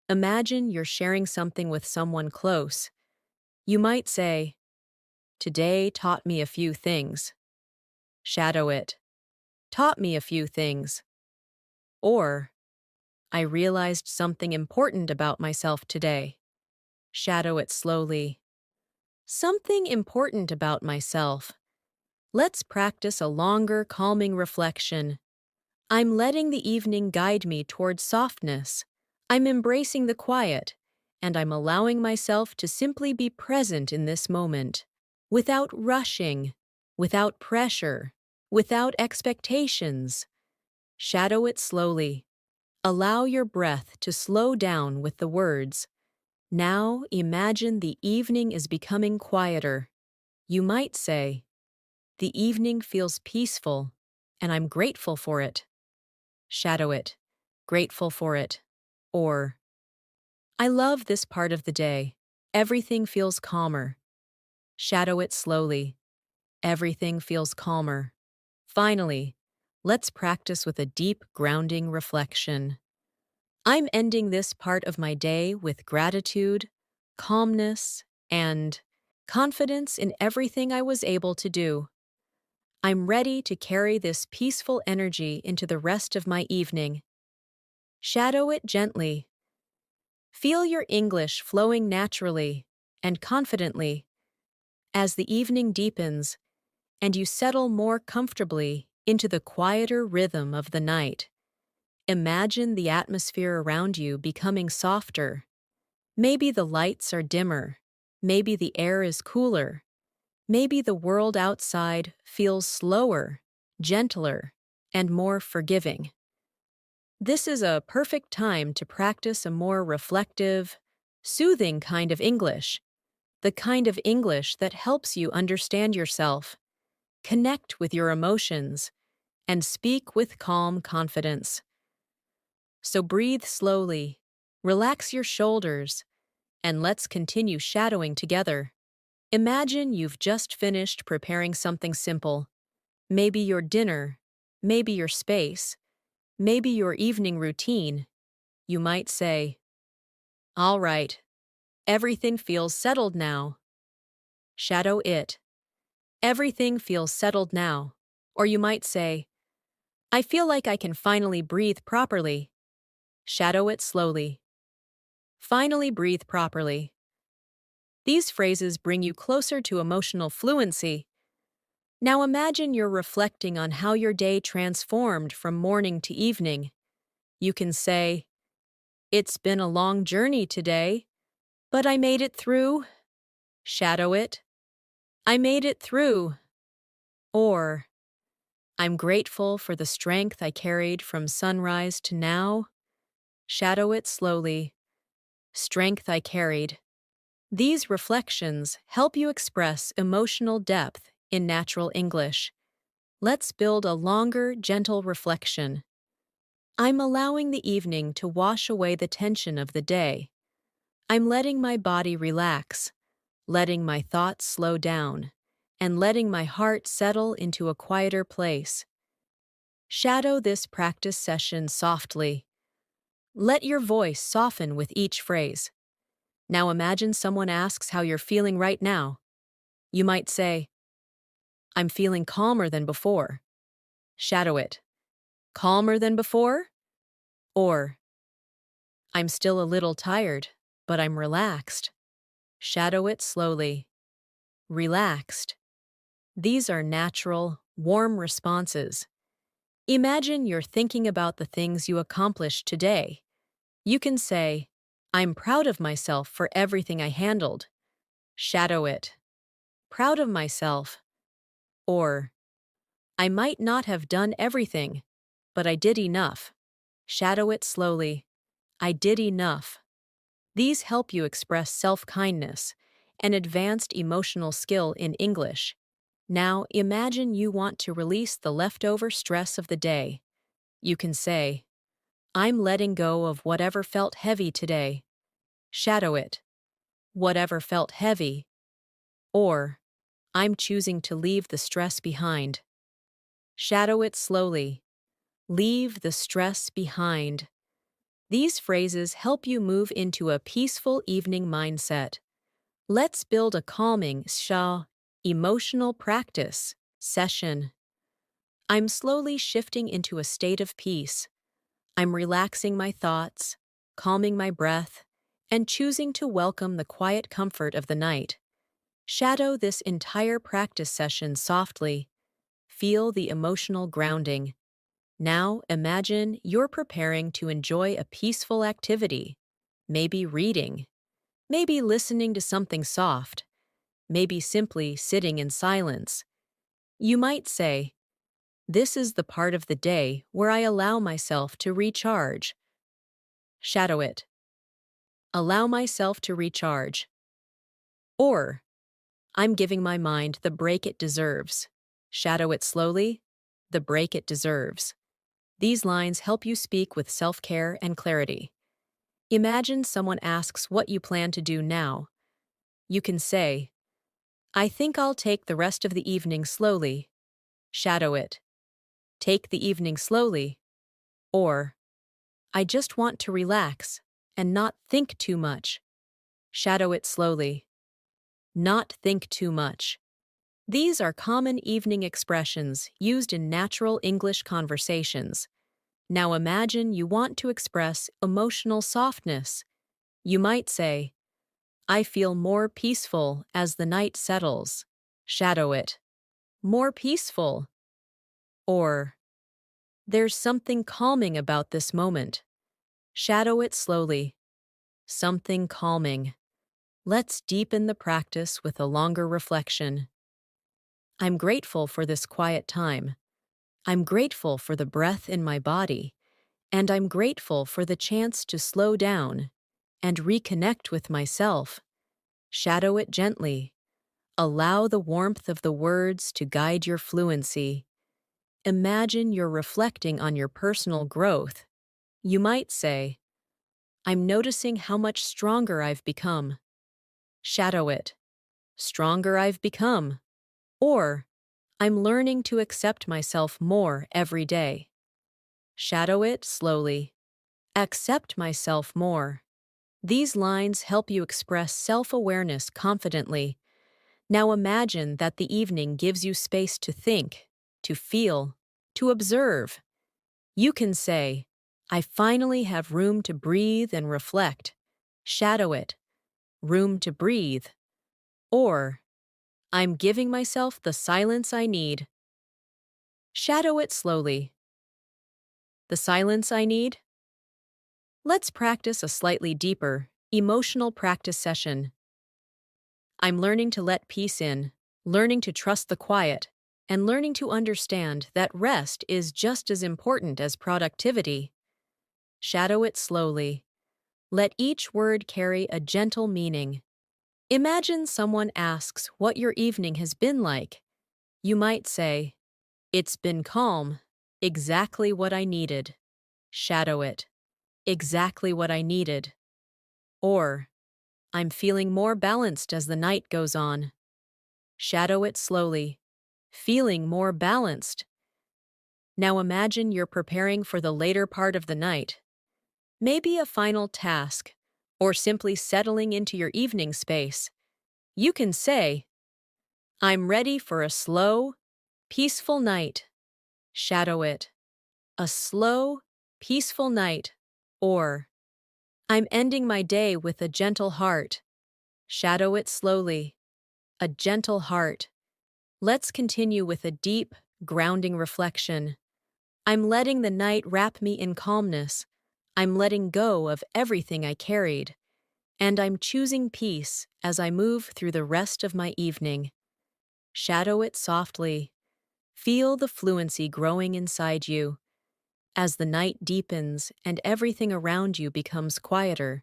Imagine you're sharing something with someone close. You might say, "Today taught me a few things." Shadow it. Taught me a few things. Or, "I realized something important about myself today." Shadow it slowly. Something important about myself. Let's practice a longer, calming reflection. I'm letting the evening guide me toward softness. I'm embracing the quiet, and I'm allowing myself to simply be present in this moment, without rushing, without pressure, without expectations. Shadow it slowly. Allow your breath to slow down with the words. Now imagine the evening is becoming quieter. You might say, "The evening feels peaceful, and I'm grateful for it." Shadow it. Grateful for it. Or, "I love this part of the day. Everything feels calmer." Shadow it slowly. Everything feels calmer. Finally, let's practice with a deep, grounding reflection. I'm ending this part of my day with gratitude, calmness, and confidence in everything I was able to do. I'm ready to carry this peaceful energy into the rest of my evening. Shadow it gently. Feel your English flowing naturally and confidently as the evening deepens and you settle more comfortably into the quieter rhythm of the night. Imagine the atmosphere around you becoming softer. Maybe the lights are dimmer. Maybe the air is cooler. Maybe the world outside feels slower, gentler, and more forgiving. This is a perfect time to practice a more reflective, soothing kind of English, the kind of English that helps you understand yourself, connect with your emotions, and speak with calm confidence. So breathe slowly, relax your shoulders, and let's continue shadowing together. Imagine you've just finished preparing something simple, maybe your dinner, maybe your space. Maybe your evening routine. You might say, all right, everything feels settled now. Shadow it. Everything feels settled now. Or you might say, I feel like I can finally breathe properly. Shadow it slowly. Finally breathe properly. These phrases bring you closer to emotional fluency. Now imagine you're reflecting on how your day transformed from morning to evening. You can say, it's been a long journey today, but I made it through. Shadow it. I made it through. Or, I'm grateful for the strength I carried from sunrise to now. Shadow it slowly. Strength I carried. These reflections help you express emotional depth in natural English. Let's build a longer, gentle reflection. I'm allowing the evening to wash away the tension of the day. I'm letting my body relax, letting my thoughts slow down, and letting my heart settle into a quieter place. Shadow this practice session softly. Let your voice soften with each phrase. Now imagine someone asks how you're feeling right now. You might say, I'm feeling calmer than before. Shadow it. Calmer than before? Or, I'm still a little tired, but I'm relaxed. Shadow it slowly. Relaxed. These are natural, warm responses. Imagine you're thinking about the things you accomplished today. You can say, I'm proud of myself for everything I handled. Shadow it. Proud of myself. Or, I might not have done everything, but I did enough. Shadow it slowly. I did enough. These help you express self-kindness, an advanced emotional skill in English. Now imagine you want to release the leftover stress of the day. You can say, I'm letting go of whatever felt heavy today. Shadow it. Whatever felt heavy. Or, I'm choosing to leave the stress behind. Shadow it slowly. Leave the stress behind. These phrases help you move into a peaceful evening mindset. Let's build a calming emotional practice session. I'm slowly shifting into a state of peace. I'm relaxing my thoughts, calming my breath, and choosing to welcome the quiet comfort of the night. Shadow this entire practice session softly. Feel the emotional grounding. Now imagine you're preparing to enjoy a peaceful activity. Maybe reading. Maybe listening to something soft. Maybe simply sitting in silence. You might say, this is the part of the day where I allow myself to recharge. Shadow it. Allow myself to recharge. Or, I'm giving my mind the break it deserves. Shadow it slowly. The break it deserves. These lines help you speak with self-care and clarity. Imagine someone asks what you plan to do now. You can say, I think I'll take the rest of the evening slowly. Shadow it. Take the evening slowly. Or, I just want to relax and not think too much. Shadow it slowly. Not think too much. These are common evening expressions used in natural English conversations. Now imagine you want to express emotional softness. You might say, I feel more peaceful as the night settles. Shadow it. More peaceful. Or, there's something calming about this moment. Shadow it slowly. Something calming. Let's deepen the practice with a longer reflection. I'm grateful for this quiet time. I'm grateful for the breath in my body. And I'm grateful for the chance to slow down and reconnect with myself. Shadow it gently. Allow the warmth of the words to guide your fluency. Imagine you're reflecting on your personal growth. You might say, I'm noticing how much stronger I've become. Shadow it. Stronger I've become. Or, I'm learning to accept myself more every day. Shadow it slowly. Accept myself more. These lines help you express self-awareness confidently. Now imagine that the evening gives you space to think, to feel, to observe. You can say, I finally have room to breathe and reflect. Shadow it. Room to breathe. Or, I'm giving myself the silence I need. Shadow it slowly. The silence I need? Let's practice a slightly deeper, emotional practice session. I'm learning to let peace in, learning to trust the quiet, and learning to understand that rest is just as important as productivity. Shadow it slowly. Let each word carry a gentle meaning. Imagine someone asks what your evening has been like. You might say, it's been calm, exactly what I needed. Shadow it. Exactly what I needed. Or, I'm feeling more balanced as the night goes on. Shadow it slowly. Feeling more balanced. Now imagine you're preparing for the later part of the night. Maybe a final task, or simply settling into your evening space. You can say, I'm ready for a slow, peaceful night. Shadow it. A slow, peaceful night. Or, I'm ending my day with a gentle heart. Shadow it slowly. A gentle heart. Let's continue with a deep, grounding reflection. I'm letting the night wrap me in calmness. I'm letting go of everything I carried. And I'm choosing peace as I move through the rest of my evening. Shadow it softly. Feel the fluency growing inside you. As the night deepens and everything around you becomes quieter,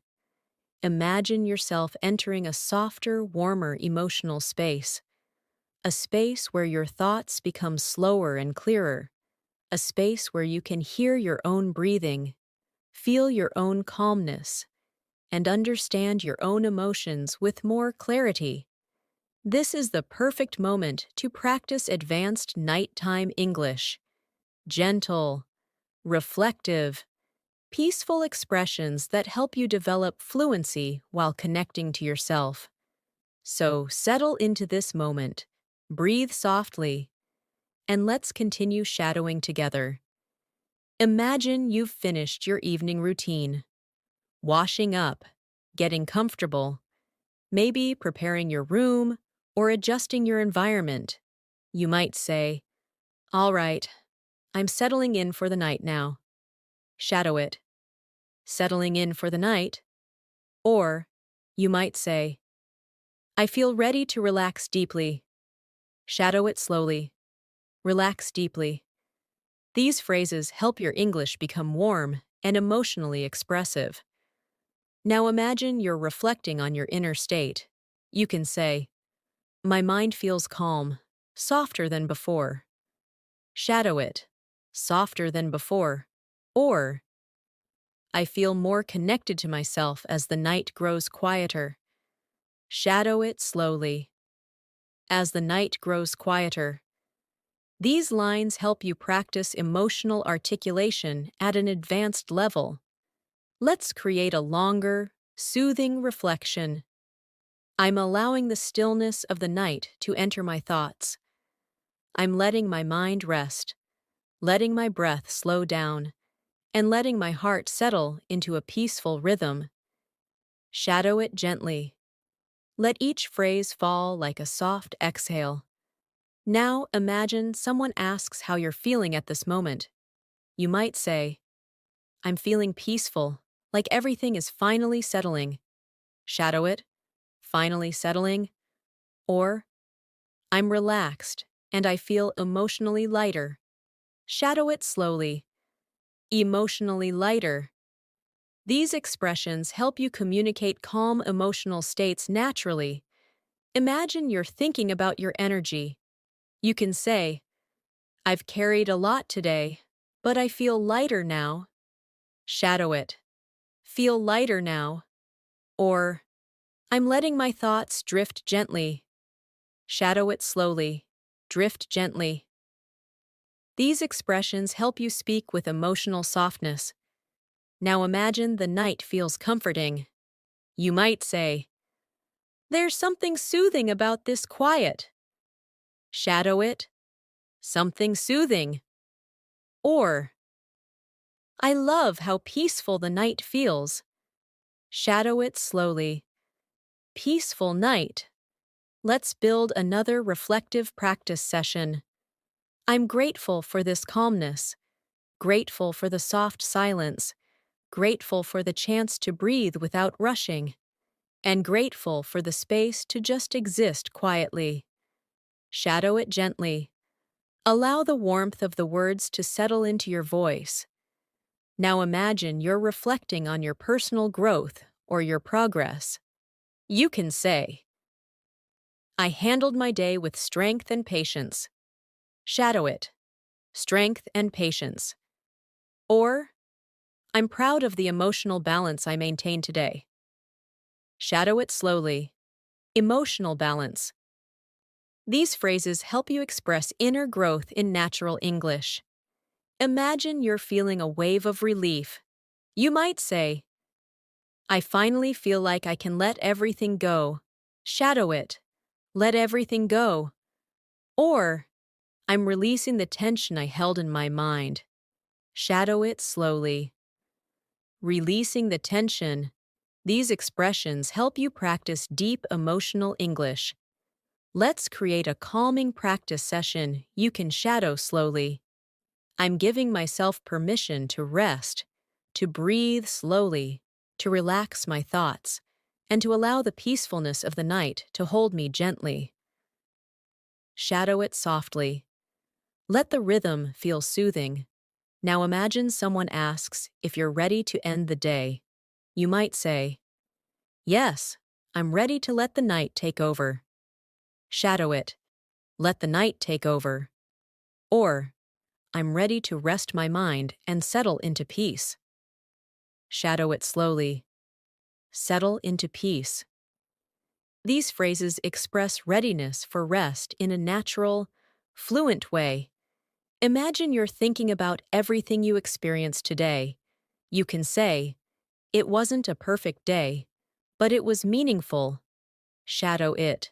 imagine yourself entering a softer, warmer emotional space. A space where your thoughts become slower and clearer. A space where you can hear your own breathing, feel your own calmness, and understand your own emotions with more clarity. This is the perfect moment to practice advanced nighttime English. Gentle, reflective, peaceful expressions that help you develop fluency while connecting to yourself. So settle into this moment, breathe softly, and let's continue shadowing together. Imagine you've finished your evening routine, washing up, getting comfortable, maybe preparing your room or adjusting your environment. You might say, all right, I'm settling in for the night now. Shadow it. Settling in for the night. Or, you might say, I feel ready to relax deeply. Shadow it slowly. Relax deeply. These phrases help your English become warm and emotionally expressive. Now imagine you're reflecting on your inner state. You can say, my mind feels calm, softer than before. Shadow it. Softer than before. Or, I feel more connected to myself as the night grows quieter. Shadow it slowly. As the night grows quieter. These lines help you practice emotional articulation at an advanced level. Let's create a longer, soothing reflection. I'm allowing the stillness of the night to enter my thoughts. I'm letting my mind rest, letting my breath slow down, and letting my heart settle into a peaceful rhythm. Shadow it gently. Let each phrase fall like a soft exhale. Now imagine someone asks how you're feeling at this moment. You might say, I'm feeling peaceful, like everything is finally settling. Shadow it. Finally settling. Or, I'm relaxed and I feel emotionally lighter. Shadow it slowly. Emotionally lighter. These expressions help you communicate calm emotional states naturally. Imagine you're thinking about your energy. You can say, I've carried a lot today, but I feel lighter now. Shadow it. Feel lighter now. Or, I'm letting my thoughts drift gently. Shadow it slowly. Drift gently. These expressions help you speak with emotional softness. Now imagine the night feels comforting. You might say, "There's something soothing about this quiet." Shadow it, "Something soothing." Or, "I love how peaceful the night feels." Shadow it slowly. "Peaceful night." Let's build another reflective practice session. I'm grateful for this calmness, grateful for the soft silence, grateful for the chance to breathe without rushing, and grateful for the space to just exist quietly. Shadow it gently. Allow the warmth of the words to settle into your voice. Now imagine you're reflecting on your personal growth or your progress. You can say, "I handled my day with strength and patience." Shadow it. Strength and patience. Or, "I'm proud of the emotional balance I maintained today." Shadow it slowly. Emotional balance. These phrases help you express inner growth in natural English. Imagine you're feeling a wave of relief. You might say, "I finally feel like I can let everything go." Shadow it. Let everything go. Or, "I'm releasing the tension I held in my mind." Shadow it slowly. Releasing the tension. These expressions help you practice deep emotional English. Let's create a calming practice session you can shadow slowly. I'm giving myself permission to rest, to breathe slowly, to relax my thoughts, and to allow the peacefulness of the night to hold me gently. Shadow it softly. Let the rhythm feel soothing. Now imagine someone asks if you're ready to end the day. You might say, "Yes, I'm ready to let the night take over." Shadow it. Let the night take over. Or, "I'm ready to rest my mind and settle into peace." Shadow it slowly. Settle into peace. These phrases express readiness for rest in a natural, fluent way. Imagine you're thinking about everything you experienced today. You can say, "It wasn't a perfect day, but it was meaningful." Shadow it.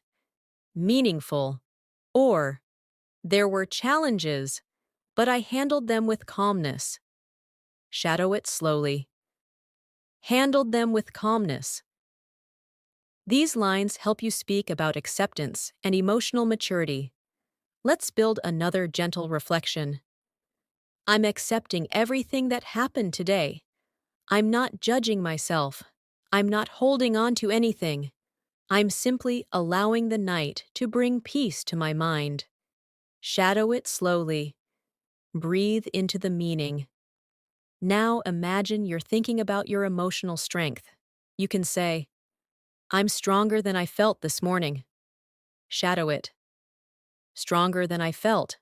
Meaningful. Or, "There were challenges, but I handled them with calmness." Shadow it slowly. Handled them with calmness. These lines help you speak about acceptance and emotional maturity. Let's build another gentle reflection. I'm accepting everything that happened today. I'm not judging myself. I'm not holding on to anything. I'm simply allowing the night to bring peace to my mind. Shadow it slowly. Breathe into the meaning. Now imagine you're thinking about your emotional strength. You can say, "I'm stronger than I felt this morning." Shadow it. Stronger than I felt.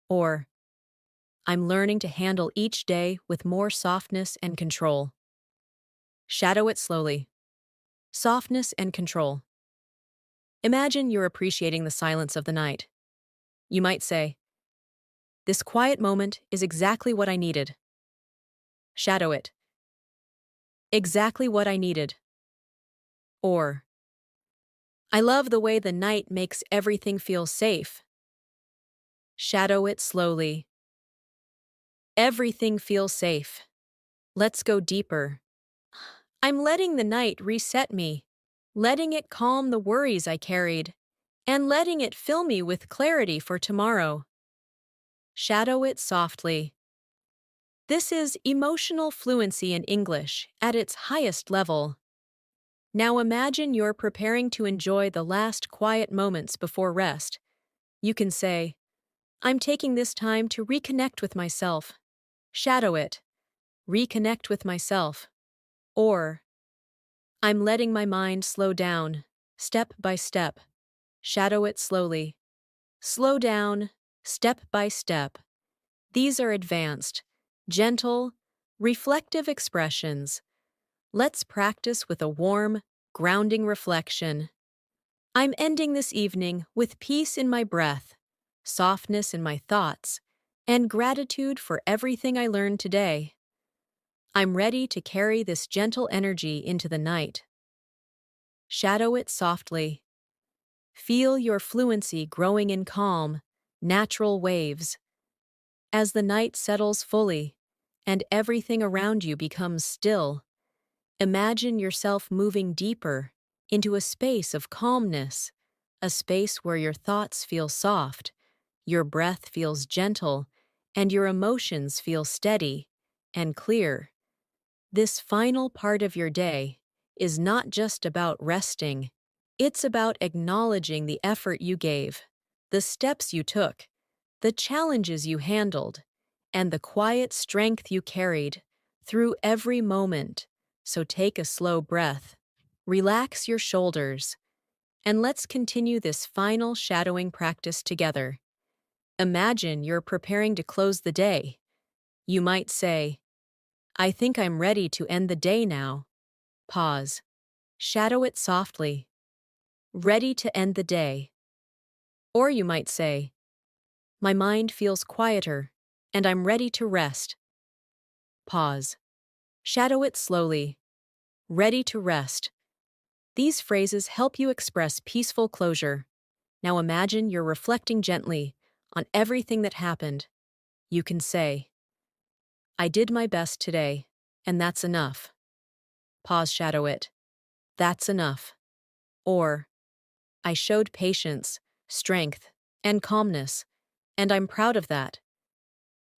Or, "I'm learning to handle each day with more softness and control." Shadow it slowly. Softness and control. Imagine you're appreciating the silence of the night. You might say, "This quiet moment is exactly what I needed." Shadow it. Exactly what I needed. Or, "I love the way the night makes everything feel safe." Shadow it slowly. Everything feels safe. Let's go deeper. I'm letting the night reset me, letting it calm the worries I carried, and letting it fill me with clarity for tomorrow. Shadow it softly. This is emotional fluency in English at its highest level. Now imagine you're preparing to enjoy the last quiet moments before rest. You can say, "I'm taking this time to reconnect with myself." Shadow it. Reconnect with myself. Or, "I'm letting my mind slow down, step by step." Shadow it slowly. Slow down, step by step. These are advanced, gentle, reflective expressions. Let's practice with a warm, grounding reflection. I'm ending this evening with peace in my breath, softness in my thoughts, and gratitude for everything I learned today. I'm ready to carry this gentle energy into the night. Shadow it softly. Feel your fluency growing in calm, natural waves. As the night settles fully and everything around you becomes still, imagine yourself moving deeper into a space of calmness, a space where your thoughts feel soft, your breath feels gentle, and your emotions feel steady and clear. This final part of your day is not just about resting, it's about acknowledging the effort you gave, the steps you took, the challenges you handled, and the quiet strength you carried through every moment. So take a slow breath, relax your shoulders, and let's continue this final shadowing practice together. Imagine you're preparing to close the day. You might say, I think I'm ready to end the day now. Pause. Shadow it softly. Ready to end the day. Or you might say, my mind feels quieter, and I'm ready to rest. Pause. Shadow it slowly. Ready to rest. These phrases help you express peaceful closure. Now imagine you're reflecting gently on everything that happened. You can say, I did my best today, and that's enough. Pause, shadow it. That's enough. Or, I showed patience, strength, and calmness, and I'm proud of that.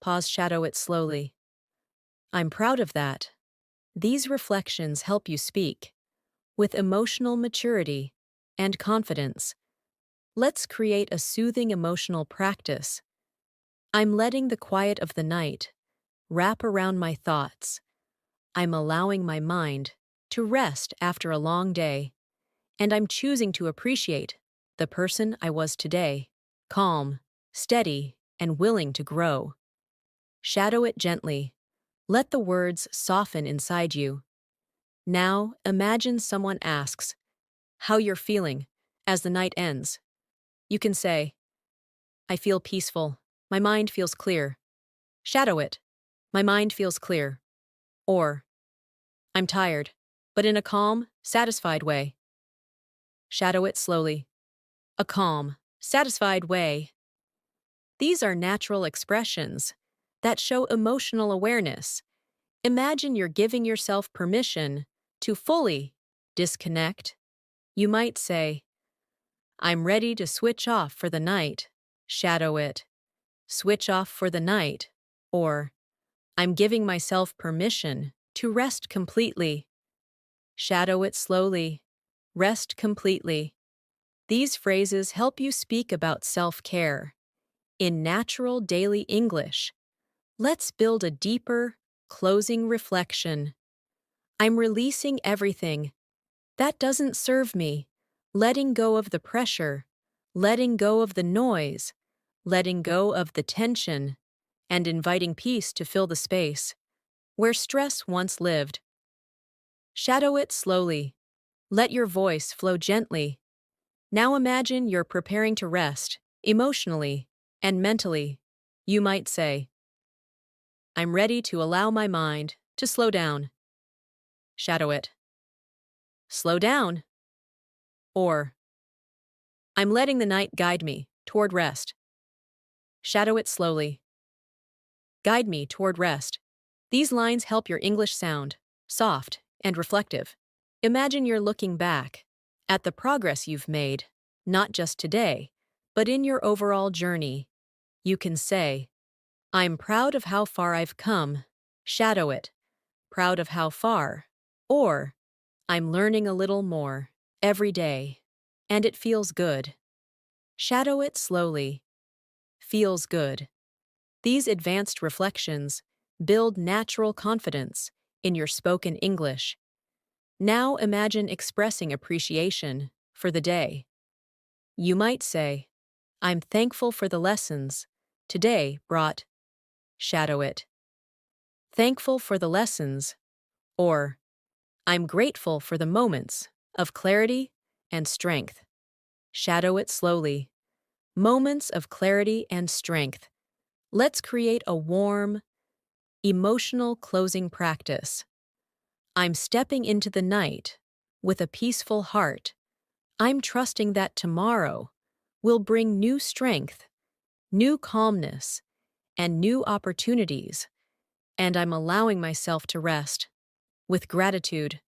Pause, shadow it slowly. I'm proud of that. These reflections help you speak with emotional maturity and confidence. Let's create a soothing emotional practice. I'm letting the quiet of the night wrap around my thoughts. I'm allowing my mind to rest after a long day, and I'm choosing to appreciate the person I was today, calm, steady, and willing to grow. Shadow it gently. Let the words soften inside you. Now, imagine someone asks how you're feeling as the night ends. You can say, I feel peaceful. My mind feels clear. Shadow it. My mind feels clear. Or, I'm tired, but in a calm, satisfied way. Shadow it slowly. A calm, satisfied way. These are natural expressions that show emotional awareness. Imagine you're giving yourself permission to fully disconnect. You might say, I'm ready to switch off for the night. Shadow it. Switch off for the night. Or, I'm giving myself permission to rest completely. Shadow it slowly. Rest completely. These phrases help you speak about self-care. In natural daily English, let's build a deeper, closing reflection. I'm releasing everything that doesn't serve me, letting go of the pressure, letting go of the noise, letting go of the tension, and inviting peace to fill the space where stress once lived. Shadow it slowly. Let your voice flow gently. Now imagine you're preparing to rest, emotionally and mentally. You might say, I'm ready to allow my mind to slow down. Shadow it. Slow down. Or, I'm letting the night guide me toward rest. Shadow it slowly. Guide me toward rest. These lines help your English sound soft and reflective. Imagine you're looking back at the progress you've made, not just today, but in your overall journey. You can say, I'm proud of how far I've come. Shadow it. Proud of how far. Or, I'm learning a little more every day, and it feels good. Shadow it slowly. Feels good. These advanced reflections build natural confidence in your spoken English. Now imagine expressing appreciation for the day. You might say, I'm thankful for the lessons today brought. Shadow it. Thankful for the lessons. Or, I'm grateful for the moments of clarity and strength. Shadow it slowly. Moments of clarity and strength. Let's create a warm, emotional closing practice. I'm stepping into the night with a peaceful heart. I'm trusting that tomorrow will bring new strength, new calmness, and new opportunities, and I'm allowing myself to rest with gratitude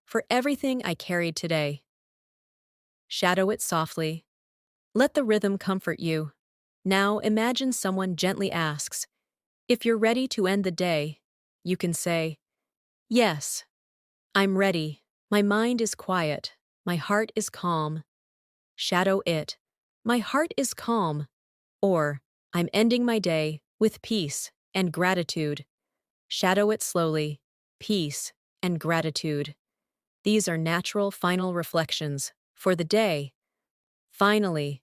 for everything I carried today. Shadow it softly. Let the rhythm comfort you. Now imagine someone gently asks, if you're ready to end the day, you can say, yes, I'm ready. My mind is quiet. My heart is calm. Shadow it. My heart is calm. Or, I'm ending my day with peace and gratitude. Shadow it slowly. Peace and gratitude. These are natural final reflections for the day. Finally,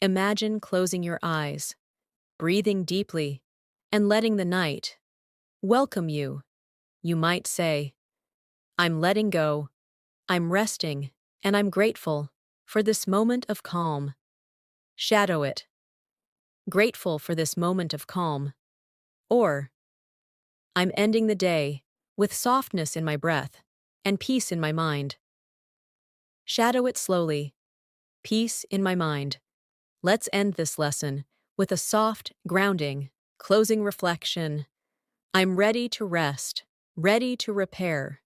imagine closing your eyes, breathing deeply, and letting the night welcome you. You might say, I'm letting go, I'm resting, and I'm grateful for this moment of calm. Shadow it. Grateful for this moment of calm. Or, I'm ending the day with softness in my breath and peace in my mind. Shadow it slowly. Peace in my mind. Let's end this lesson with a soft, grounding, closing reflection. I'm ready to rest, ready to repair,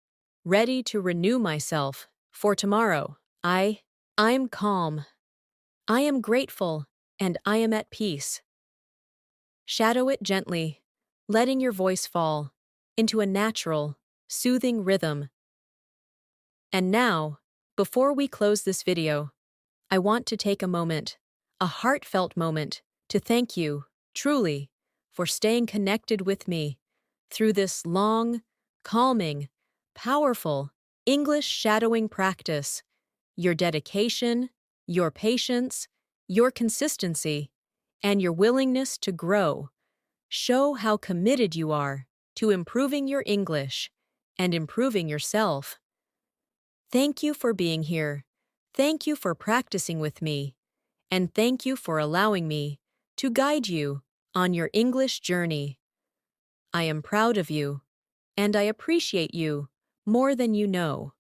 ready to renew myself for tomorrow. I'm calm. I am grateful, and I am at peace. Shadow it gently, letting your voice fall into a natural, soothing rhythm. And now, before we close this video, I want to take a moment, a heartfelt moment, to thank you, truly, for staying connected with me through this long, calming, powerful English shadowing practice. Your dedication, your patience, your consistency, and your willingness to grow show how committed you are to improving your English and improving yourself. Thank you for being here. Thank you for practicing with me. And thank you for allowing me to guide you on your English journey. I am proud of you, and I appreciate you more than you know.